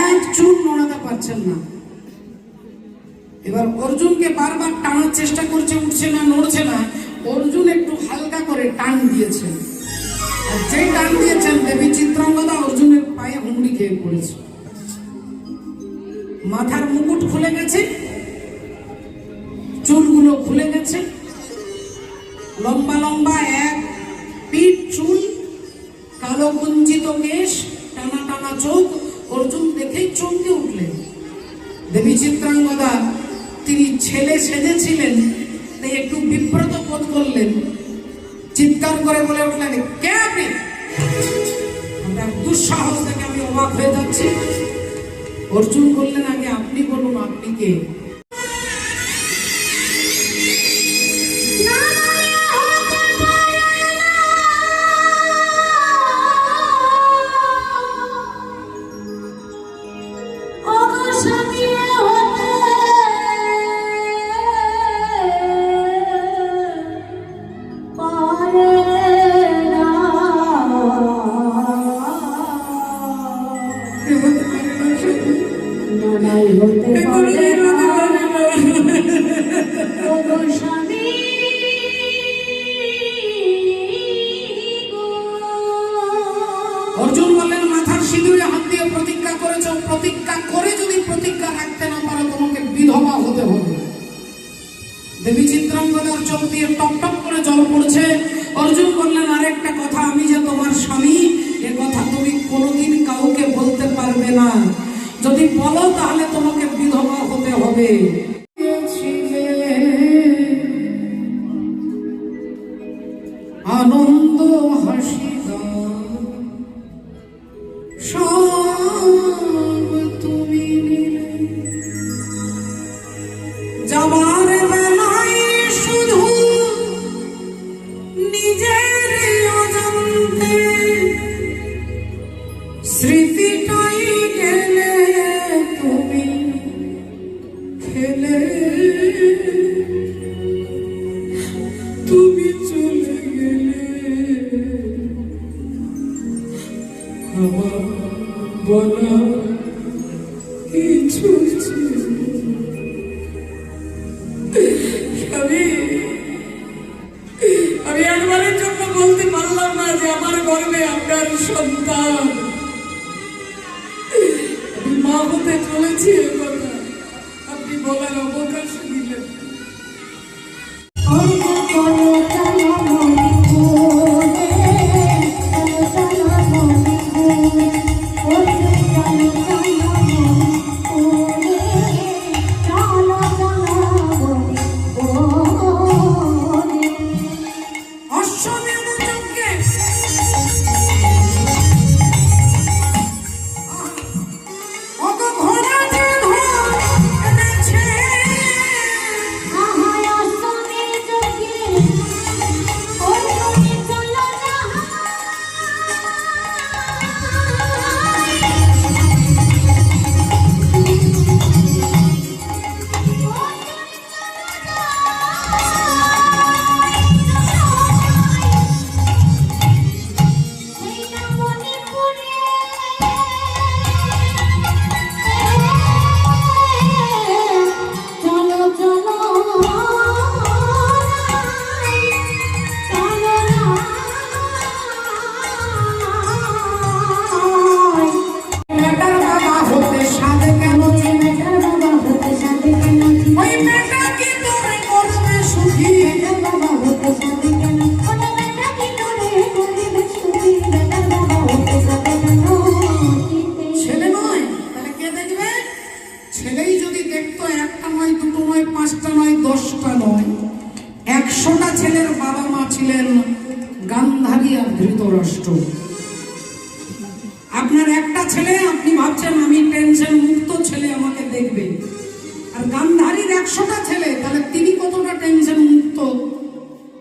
Speaker 1: এক চুন নড়াতে পারছেন না। এবার অর্জুনকে বারবার টানার চেষ্টা করছে, উঠছে না, নড়ছে না। অর্জুন একটু হালকা করে টান দিয়েছেন, আর যেই টান দিয়েছেন, দেবী চিত্রাঙ্গদা অর্জুনের পায়ে হুমড়ি খেয়ে পড়েছে। মাথার মুকুট খুলে গেছে, চুলগুলো খুলে গেছে, লম্বা লম্বা এক পিঠ চুল, কালো কুঞ্চিত কেশ, টানা টানা চোখ। অর্জুন দেখেই চমকে উঠলেন। দেবী চিত্রাঙ্গদা তিনি ছেলে সেজেছিলেন, তাই একটু বিব্রত বোধ করলেন, চিৎকার করে বলে উঠলেন, কে আপনি? আপনার দুঃসাহস দেখে আমি অবাক হয়ে যাচ্ছি। অর্জুন বললেন, আগে আপনি বলুন, আপনি কে? অর্জুন বললেন, মাথার সিঁদুরে হাত দিয়ে প্রতিজ্ঞা করেছ, প্রতিজ্ঞা করে যদি প্রতিজ্ঞা রাখতে না পারো, তোমাকে বিধবা হতে হবে। দেবী চিত্রাঙ্গদার চোখ দিয়ে টপ টপ করে জল পড়ছে। অর্জুন বললেন, আরেকটা কথা, আমি যে তোমার স্বামী, এ কথা তুমি কোনোদিন কাউকে বলতে পারবে না। যদি বলো, তাহলে তোমাকে বিধবা হতে হবে। আনন্দ হাসি সব তুমি নিলে, যাবার বেলায় শুধু নিজের অজান্তে স্মৃতিটাই গেলে তুমি খেলে, তুমি চলে গেলে আমার বলা কিছু ছিল। আমি একবারের জন্য বলতে পারলাম না যে আমার গর্ভে আপনার সন্তান, আমি মা হতে চলেছি, এ কথা আপনি বলার অবকাশ দিলেন।
Speaker 2: Oh
Speaker 1: আপনার একটা ছেলে, আপনি ভাবছেন আমি টেনশন মুক্ত ছেলে আমাকে দেখবে, আর গান্ধারীর 100টা ছেলে, তাহলে তিনি কতটা টেনশন মুক্ত?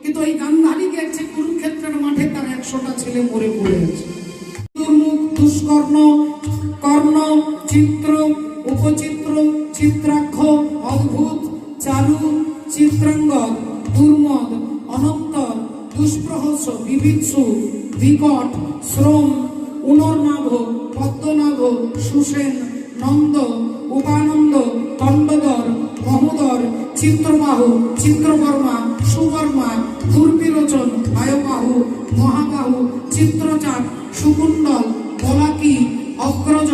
Speaker 1: কিন্তু এই গান্ধারী গেছে কুরুক্ষেত্রের মাঠে, তার 100টা ছেলে মরে পড়ে আছে। দুর্মুখ, দুষ্কর্ণ, কর্ণ, চিত্র, উপচিত্র, চিত্রাক্ষ, অদ্ভুত, চারু, চিত্রাঙ্গদ, দুর্মদ, অনন্তর, দুষ্প্রহস, বিভীৎসু, বিকট, শ্রম, উনর্নাভ, পদ্মনাভ, সুসেন, নন্দ, উপানন্দ, দণ্ডধর, মহোদর, চিত্রবাহু, চিত্রবর্মা, সুবর্মা, দুর্বিলোচন, বায়ুবাহু, মহাবাহু, চিত্রচাপ, সুকুণ্ডল, বলাকি, অগ্রজ,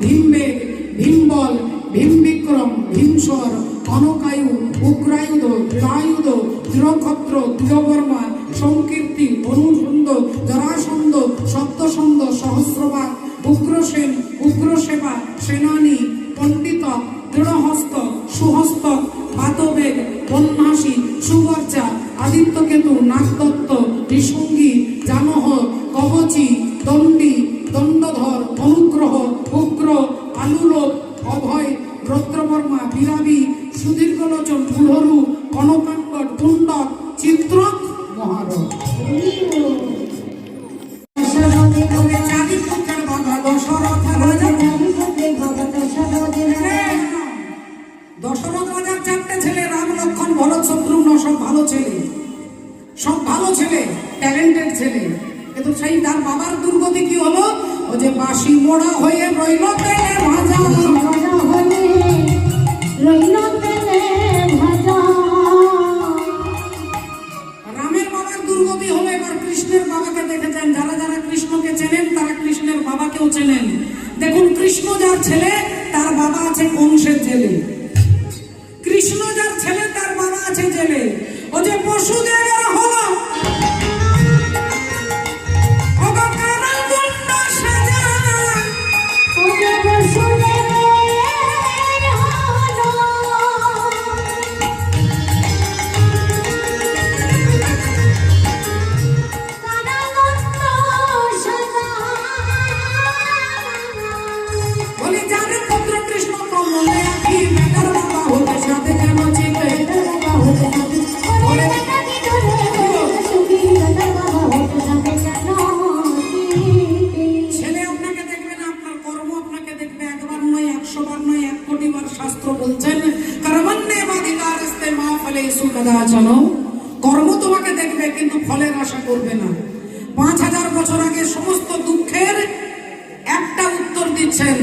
Speaker 1: ভীমবেগ, ভীমবল, ভীমবিক্রম, ভীমস্বর, অনকায়ু, উগ্রায়ুধ, দৃঢ়ায়ুধ, দৃঢ়ক্ষত্র, দৃঢ়বর্মা, সংকীর্তি, অনুসন্দ, জরাসন্ধ, সপ্তসন্ধ, সহস্রবাদ, উগ্রসেন, উগ্রসেবা, সেনানী, পণ্ডিত, দৃঢ়হস্ত, সুহস্ত, বাতবেগ, বন্যাসী, সুবর্চা, আদিত্যকেতু, নাগদত্ত, ঋষঙ্গী, জানহ, কবচী, দণ্ডী, দণ্ডধর, অনুগ্রহ, উগ্র, আলুলোক, অভয়, রৌদ্রবর্মা, বিরাবী, সুদীর্ঘলোচন, পুলহরু, কনকাঙ্কট, পুণ্ডক, চিত্র, মহারথ। চারিপুত্রের বাবা দশরথ রাজা। দশরথ রাজার 4টে ছেলে, রাম, লক্ষ্মণ, ভরত, শত্রুঘ্ন, সব ভালো ছেলে, সব ভালো ছেলে, ট্যালেন্টেড ছেলে। কিন্তু সেই তার বাবার দুর্গতি কি হলো? ও যে বাসি মোড়া হয়ে রইল তেলে ভাজা, রামের বাবার দুর্গতি হলো। এবার কৃষ্ণের বাবাকে দেখেছেন, যারা যারা কৃষ্ণকে চেনেন তারা কৃষ্ণের বাবাকেও চেনেন। দেখুন, কৃষ্ণ যার ছেলে তার বাবা আছে কংসের জেলে। কৃষ্ণ যার ছেলে তার বাবা আছে জেলে। ও যে পশুদেবের হলো কর্ম তোমাকে দেখবে কিন্তু ফলের আশা করবে না। 5000 বছর আগে সমস্ত দুঃখের একটা উত্তর দিচ্ছেন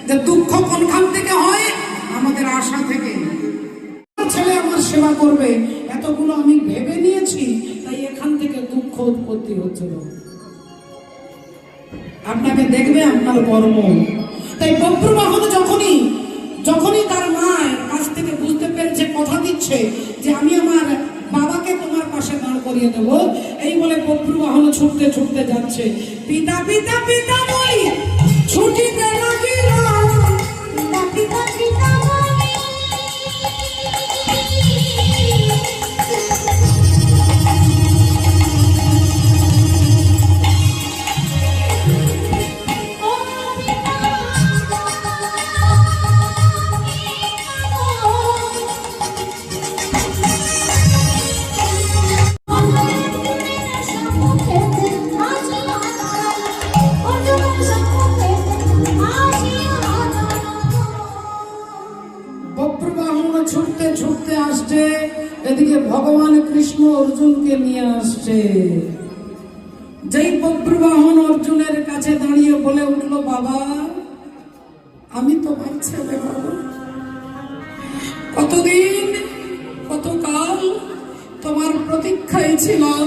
Speaker 1: যে দুঃখ কোনখান থেকে হয়? আমাদের আশা থেকে। ছেলে আমার সেবা করবে এতগুলো আমি ভেবে নিয়েছি, তাই এখান থেকে দুঃখ উৎপত্তি হচ্ছিল। আপনাকে দেখবে আপনার কর্ম। তাই বব্রবাহন যখনই তার মায়ের কাছ থেকে বুঝতে পেরেছে, কথা দিচ্ছে যে আমি আমার বাবাকে তোমার পাশে দাঁড় করিয়ে দেব, এই বলে বব্রবাহন ছুটতে ছুটতে যাচ্ছে। পিতা পিতা পিতা বলি ছুটিতে লাগিল, পিতা পিতা বলি ছুটতে ছুটতে আসছে। এদিকে ভগবান কৃষ্ণ অর্জুনকে নিয়ে আসছে। যেই বব্রবাহন অর্জুনের কাছে দাঁড়িয়ে বলে উঠল, বাবা আমি তোমার ছেলে, বাবা কতদিন কতকাল তোমার প্রতীক্ষায় ছিলাম,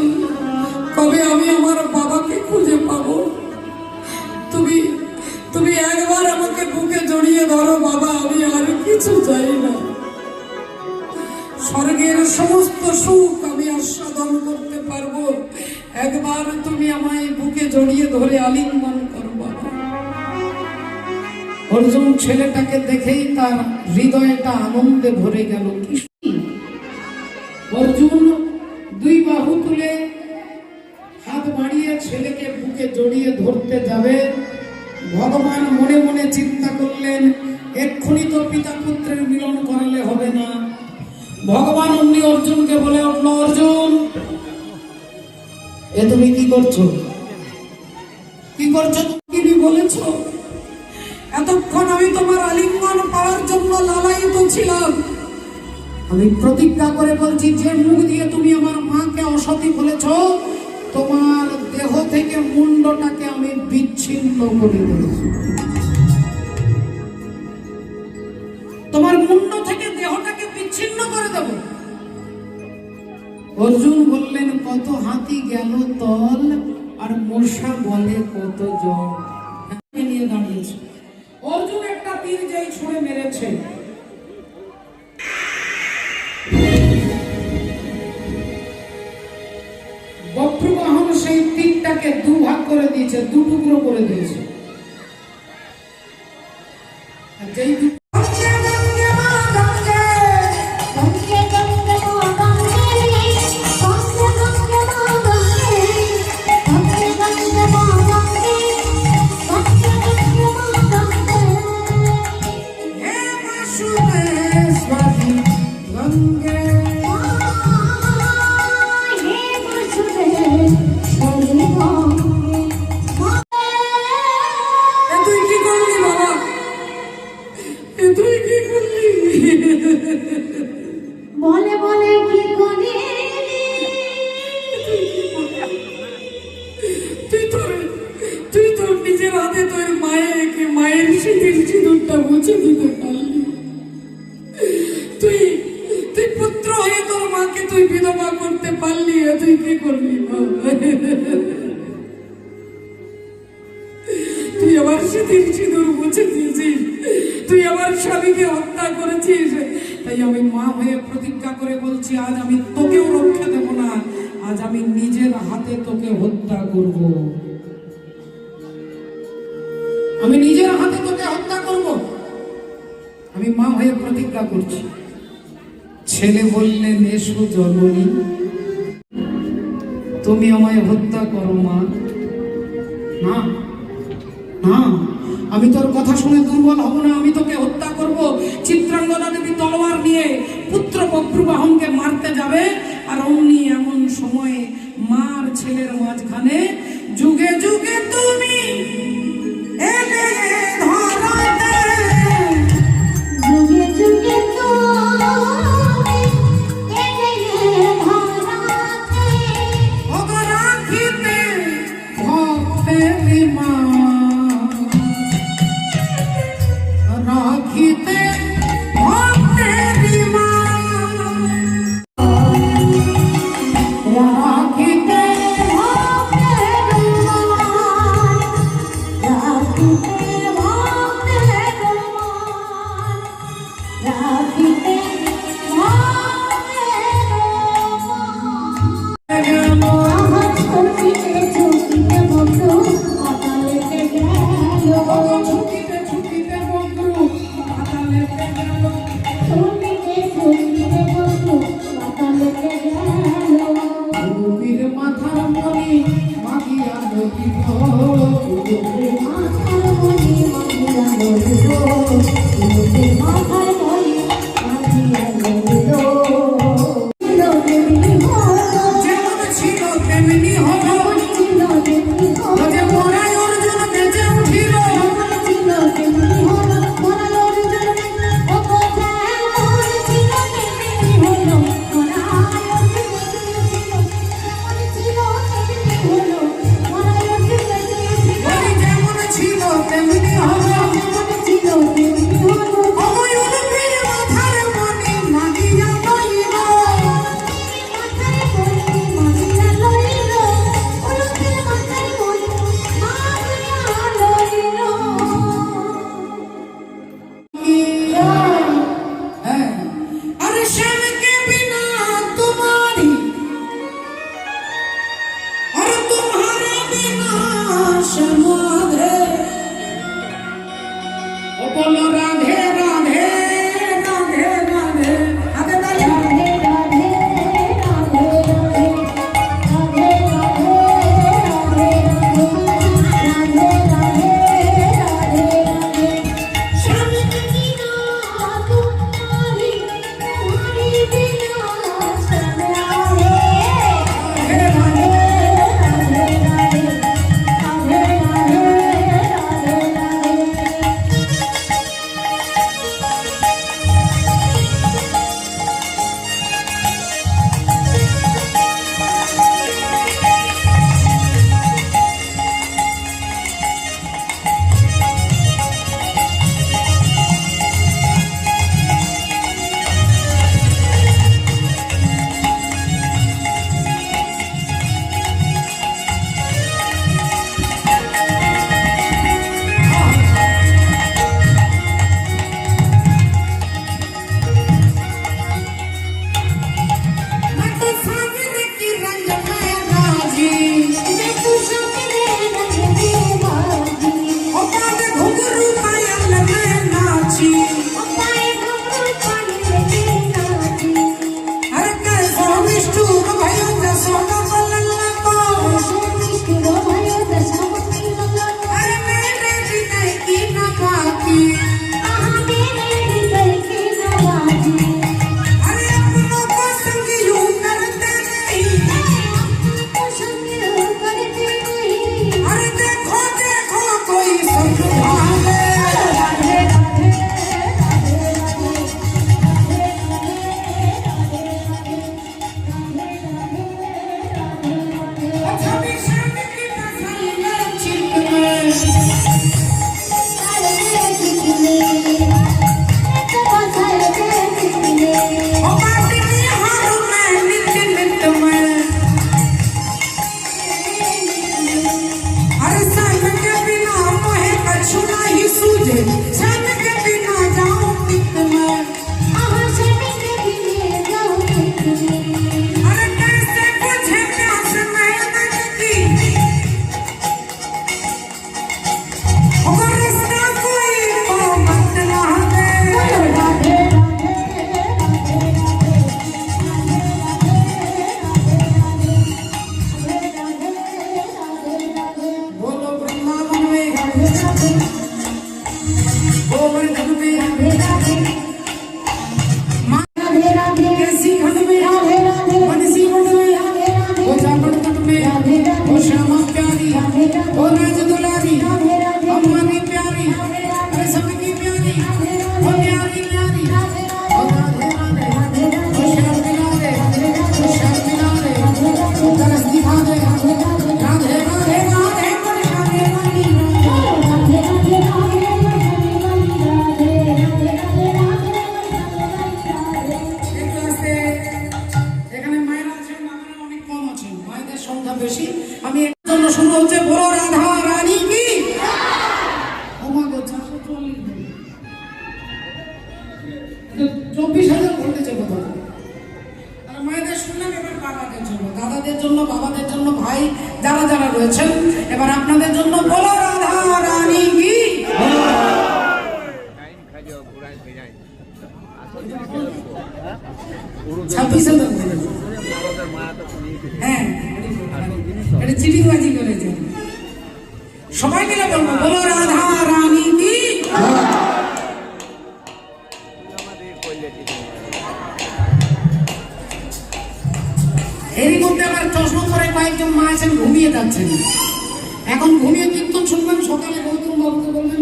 Speaker 1: কবে আমি আমার বাবাকে খুঁজে পাবো। তুমি একবার আমাকে বুকে জড়িয়ে ধরো বাবা, আমি আর কিছু চাই না। স্বর্গের সমস্ত সুখ আমি আস্বাদন করতে পারবো, একবার তুমি আমায় বুকে জড়িয়ে ধরে আলিঙ্গন করো বাবা। অর্জুন ছেলেটাকে দেখেই তার হৃদয়টা আনন্দে ভরে গেল। অর্জুন 2 বাহু তুলে হাত বাড়িয়ে ছেলেকে বুকে জড়িয়ে ধরতে যাবে, ভগবান মনে মনে চিন্তা করলেন এক্ষুনি তো পিতা পুত্রের মিলন করালে হবে না। ভগবান অমনি অর্জুনকে বলে উঠল, অর্জুন এ তুমি কি করছো? কি করছো? কি বলেছ? এতক্ষণ আমি তোমার আলিঙ্গন পাওয়ার জন্য লালায়িত ছিলাম। আমি প্রতিজ্ঞা করে বলছি, যে মুখ দিয়ে তুমি আমার মাকে অসতী বলেছ, তোমার দেহ থেকে মুন্ডটাকে আমি বিচ্ছিন্ন করে দেব। তোমার মুন্ড থেকে দেহটাকে বিচ্ছিন্ন করে দেব। অর্জুন বললেন, কত হাতি গেল তল, আর মশা বলে কত জল। নিয়ে দাঁড়িয়েছে অর্জুন, একটা তীর যাই ছুঁড়ে মেরেছে। বক্রবাহন সেই তীরটাকে দুভাগ করে দিয়েছে, দু টুকরো করে দিয়েছে। আর যেই
Speaker 2: বলে বলে কি করি,
Speaker 1: তুই তোর নিজের হাতে তোর মায়ের শীতের সিঁদুরটা মুছে দিতে পারলি। তুই পুত্র হয়ে তোর মাকে তুই বিধবা করতে পারলি। তুই কি করলি বাবা? তুই আমার শীতের সিঁদুর মুছে দিয়েছিস, তুই আমার স্বামীকে হত্যা করেছিস। তাই আমি মা হয়ে প্রতিজ্ঞা করে বলছি, আজ আমি তোকেও রক্ষা দেব না, আজ আমি নিজের হাতে তোকে হত্যা করব। আমি নিজের হাতে তোকে হত্যা করব। আমি মা হয়ে প্রতিজ্ঞা করছি। ছেলে বললেন, এসো জননী, তুমি আমায় হত্যা করো মা। না না, আমি তোর কথা শুনে দুর্বল হব না, আমি তোকে হত্যা করব। চিত্রাঙ্গদা দেবী তলোয়ার নিয়ে পুত্র বক্রবাহনকে মারতে যাবে, আর অমনি এমন সময়ে মার ছেলের মাঝখানে যুগে যুগে তুমি এলে ধরাতে,
Speaker 2: যুগে যুগে তুমি এলে ধরাতে,
Speaker 1: ওগো রাখিতে ভক্তের মা, রাখিতে ভক্তের মা, রাখিতে ছুটিতে ছুটিতে বন্ধু পাতালেতে গেল। রবির মাথার মণি মাগিয়া লইব, যেমন ছিল তেমনি হলো, যে মরায় অর্জুন বেঁচে উঠিল। যেমন ছিল তেমনি হলো, অবয়বীর মাথার মণি মাগিয়া লইল। अरे श्याम के बिना तुम्हारी और तुम्हारे बिना समाधे, ओ बोलो राधे राधे राधे राधे। आगे ताली। ओ मेरे धन में
Speaker 2: राधे राधे
Speaker 1: माँ
Speaker 2: राधे राधे
Speaker 1: कैसी खन में
Speaker 2: राधे राधे
Speaker 1: मनसी मुंड में
Speaker 2: राधे राधे
Speaker 1: ओ जामन तट में
Speaker 2: राधे राधे
Speaker 1: ओ श्यामा प्यारी
Speaker 2: राधे राधे
Speaker 1: ओ राज दुलारी
Speaker 2: राधे राधे
Speaker 1: अम्मा ने प्यारी
Speaker 2: राधे राधे
Speaker 1: अरे सबकी प्यारी
Speaker 2: राधे
Speaker 1: ओ
Speaker 2: राधे
Speaker 1: प्यारी प्यारी
Speaker 2: राधे
Speaker 1: ओ राधे राधे
Speaker 2: राधे राधे
Speaker 1: ओ श्याम दिलारे ओ श्याम दिलारे ओ तरस दिखा दे राधे राधे राधे राधे परेशानी वाली
Speaker 2: राधे राधे राधे
Speaker 1: এই ক্লাসে এখানে মায়েরা আছেন বাবারা অনেক কম আছেন মায়েদের সংখ্যা বেশি আমি এর জন্য শুরু হচ্ছে বড় রাধা রানী কি আমাগো 440,000 ভোল্টেজে কথা আর মায়েদের শুনলাম এবার বাবাদের জন্য দাদাদের জন্য বাবাদের জন্য ভাই যারা যারা রয়েছেন এবার আপনাদের জন্য বড় রাধা রানী কি ছাব্বিশে হ্যাঁ এটা চিটিংবাজি করেছে সবাই মিলে বলবো বলো রাধা রানী কি এরই মধ্যে আবার চশমা পরে কয়েকজন মা আছেন ঘুমিয়ে যাচ্ছেন এখন ঘুমিয়ে কীর্তন শুনবেন সকালে গৌতম বাবুকে বলবেন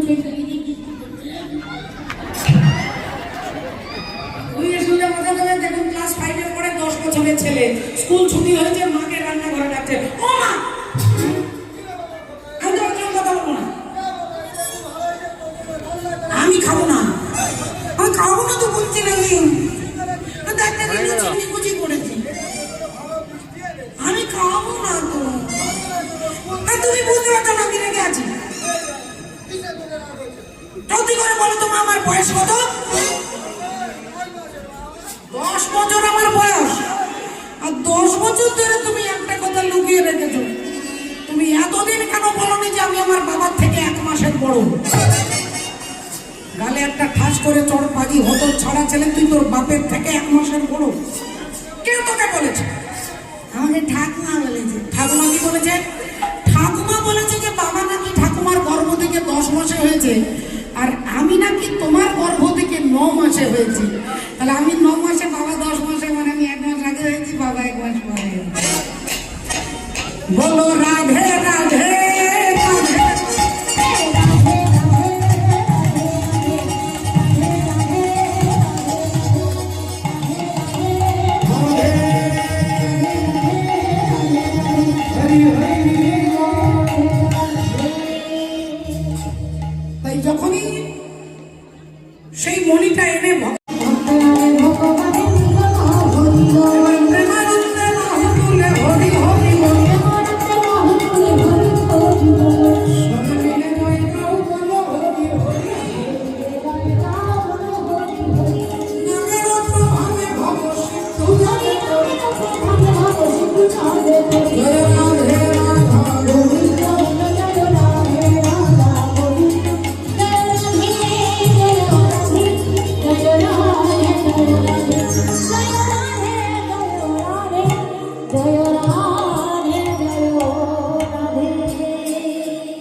Speaker 1: দেখুন ক্লাস 5 এর পরে 10 বছরের ছেলে স্কুল ছুটি হয়েছে মাকে রান্নাঘরে ডাকছে ও মা আমি তোমার জন্য কথা বলবো না আমি খাবো না তো বলছি না ডাক্তার চিনি কুচি করেছি আমি খাবো না তো তুমি বুঝতে পারছো না আমি রেগে আছি জলদি করে বলো তোমার আমার বয়স কত 10 বছর আমার বয়স আর 10 বছর ধরে তুমি একটা কথা লুকিয়ে রেখেছো তুমি এতদিন কেন বলনি যে আমি আমার বাবার থেকে 1 মাসের বড় গালে একটা ঠাস করে চড় পাগি হতো ছাড়া ছেলে তুই তোর বাপের থেকে 1 মাসের বড় কে তোকে বলেছে
Speaker 2: আমাকে ঠাকুমা বলেছে
Speaker 1: ঠাকুমা কি বলেছে ঠাকুমা বলেছে যে বাবা নাকি ঠাকুমার গর্ভ থেকে 10 মাসে হয়েছে আর আমি নাকি তোমার গর্ভ থেকে 9 মাসে হয়েছি তাহলে আমি 9 মাসে বাবা 10 মাসে মানে আমি 1 মাস আগে হয়েছি বাবা 1 মাস পরে বলো রাধে রাধে রাধে তাই যখনই সেই মণিটা এনে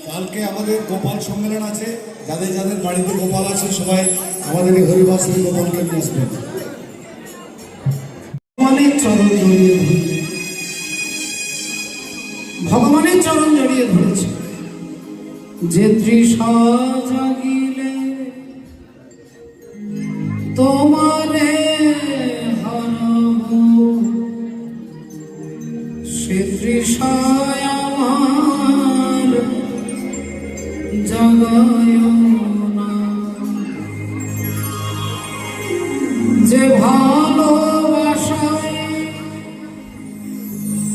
Speaker 3: কালকে আমাদের গোপাল সম্মেলন আছে যাদের যাদের বাড়িতে গোপাল আছে সবাই আমাদের এই হরিবাসী গোপালকে নিয়ে আসবেন
Speaker 1: ভগবানের চরণ জড়িয়ে ধরেছে যে তৃষা জাগিলে তোমারে হারাব সে তৃষায় আমার জাগায় না যে ভালোবাসায়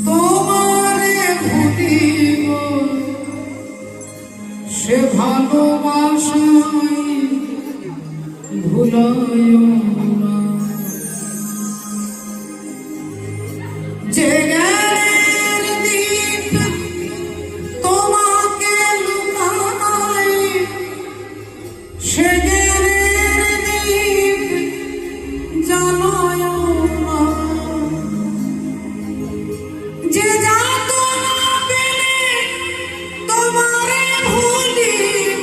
Speaker 1: তোমারে ভুলিব সে ভালোবাসায় ভুলায় না যে জ্ঞানের দীপ তোমাকে লুকায় সে জ্ঞানের দীপ জ্বালায় না যে যাতনা পেলে তোমারে ভুলিব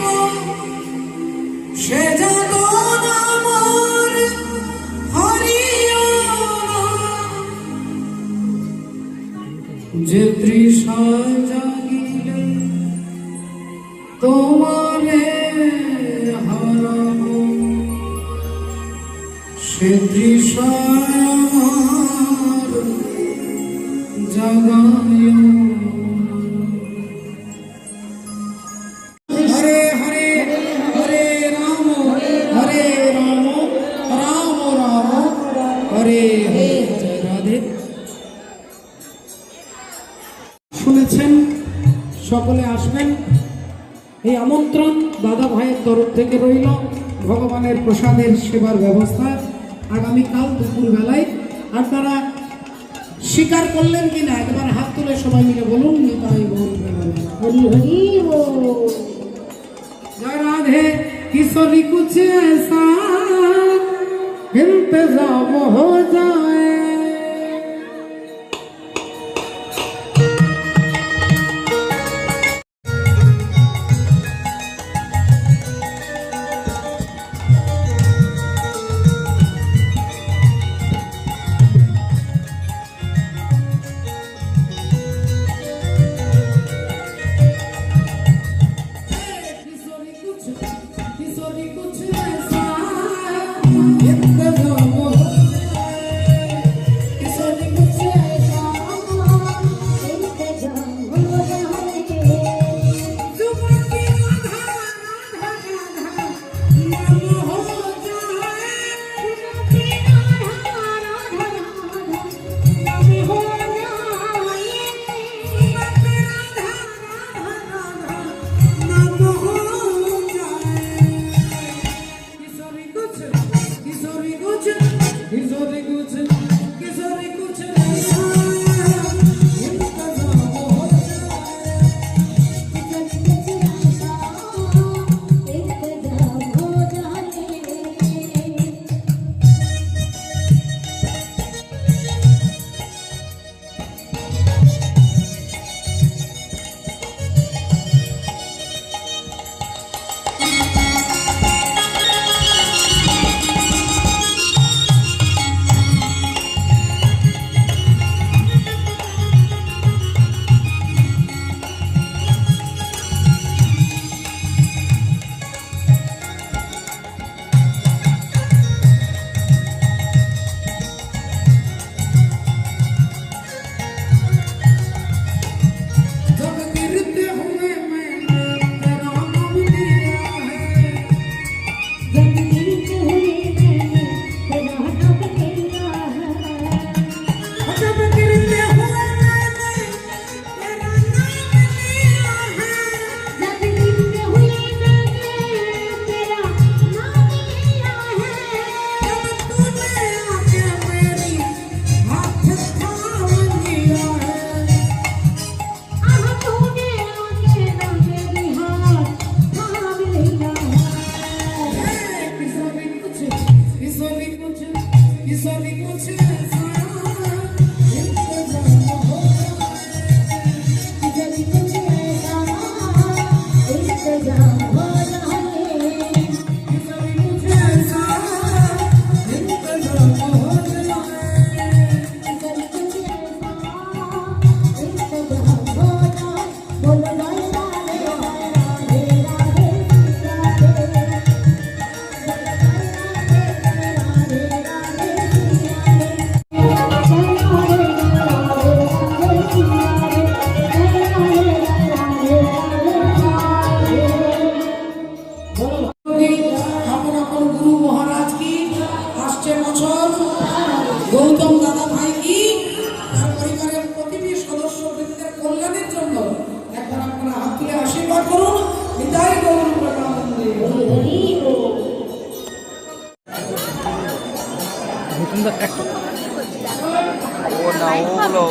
Speaker 1: তোমারে হারাবো সে দৃশ্য আমার জাগায় হরে হরে হরে রাম রাম রাম হরে হরে জয় রাধে। শুনেছেন, সকলে আসবেন, এই আমন্ত্রণ দাদা ভাইয়ের তরফ থেকে রইল। ভগবানের প্রসাদের সেবার ব্যবস্থা আগামীকাল দুপুরবেলায়। আপনারা স্বীকার করলেন কিনা একবার হাত তুলে সবাই মিলে বলুন। নিতাই গৌর প্রেমানন্দ।
Speaker 2: হরি হরি বল।
Speaker 1: जय राधे। किशोरी कुछ ऐसा इंतजाम हो जाए, किशोरी कुछ ऐसा इंतजाम हो जाए, किशोरी कुछ ऐसा जुबान की राधा राधा राधा नाम हो जाए, नाम हो जाए। किशोरी कुछ किशोरी कुछ किशोरी कुछ किशोरी कुछ ऐसा इंतजाम हो जाए। जब गिरते हुए मैंने तेरा नाम लिया है, जब गिरते हुए मैंने तेरा नाम लिया है, जब तूने आके मेरी हाथ थाम लिया है, किशोरी कुछ किशोरी कुछ किशोरी कुछ ऐसा इंतजाम हो किशोरी कुछ ऐसा इंतजाम हो जाए। আপন আপন গুরু মহারাজ কি, আসছে বছর গৌতম দাদা ভাই কি, তার পরিবারের প্রতিটি সদস্য বৃন্দের কল্যাণের জন্য একবার আপনারা হাত তুলে আশীর্বাদ করুন। নিতাই গৌর প্রেমানন্দে।
Speaker 4: ও না ওগুলো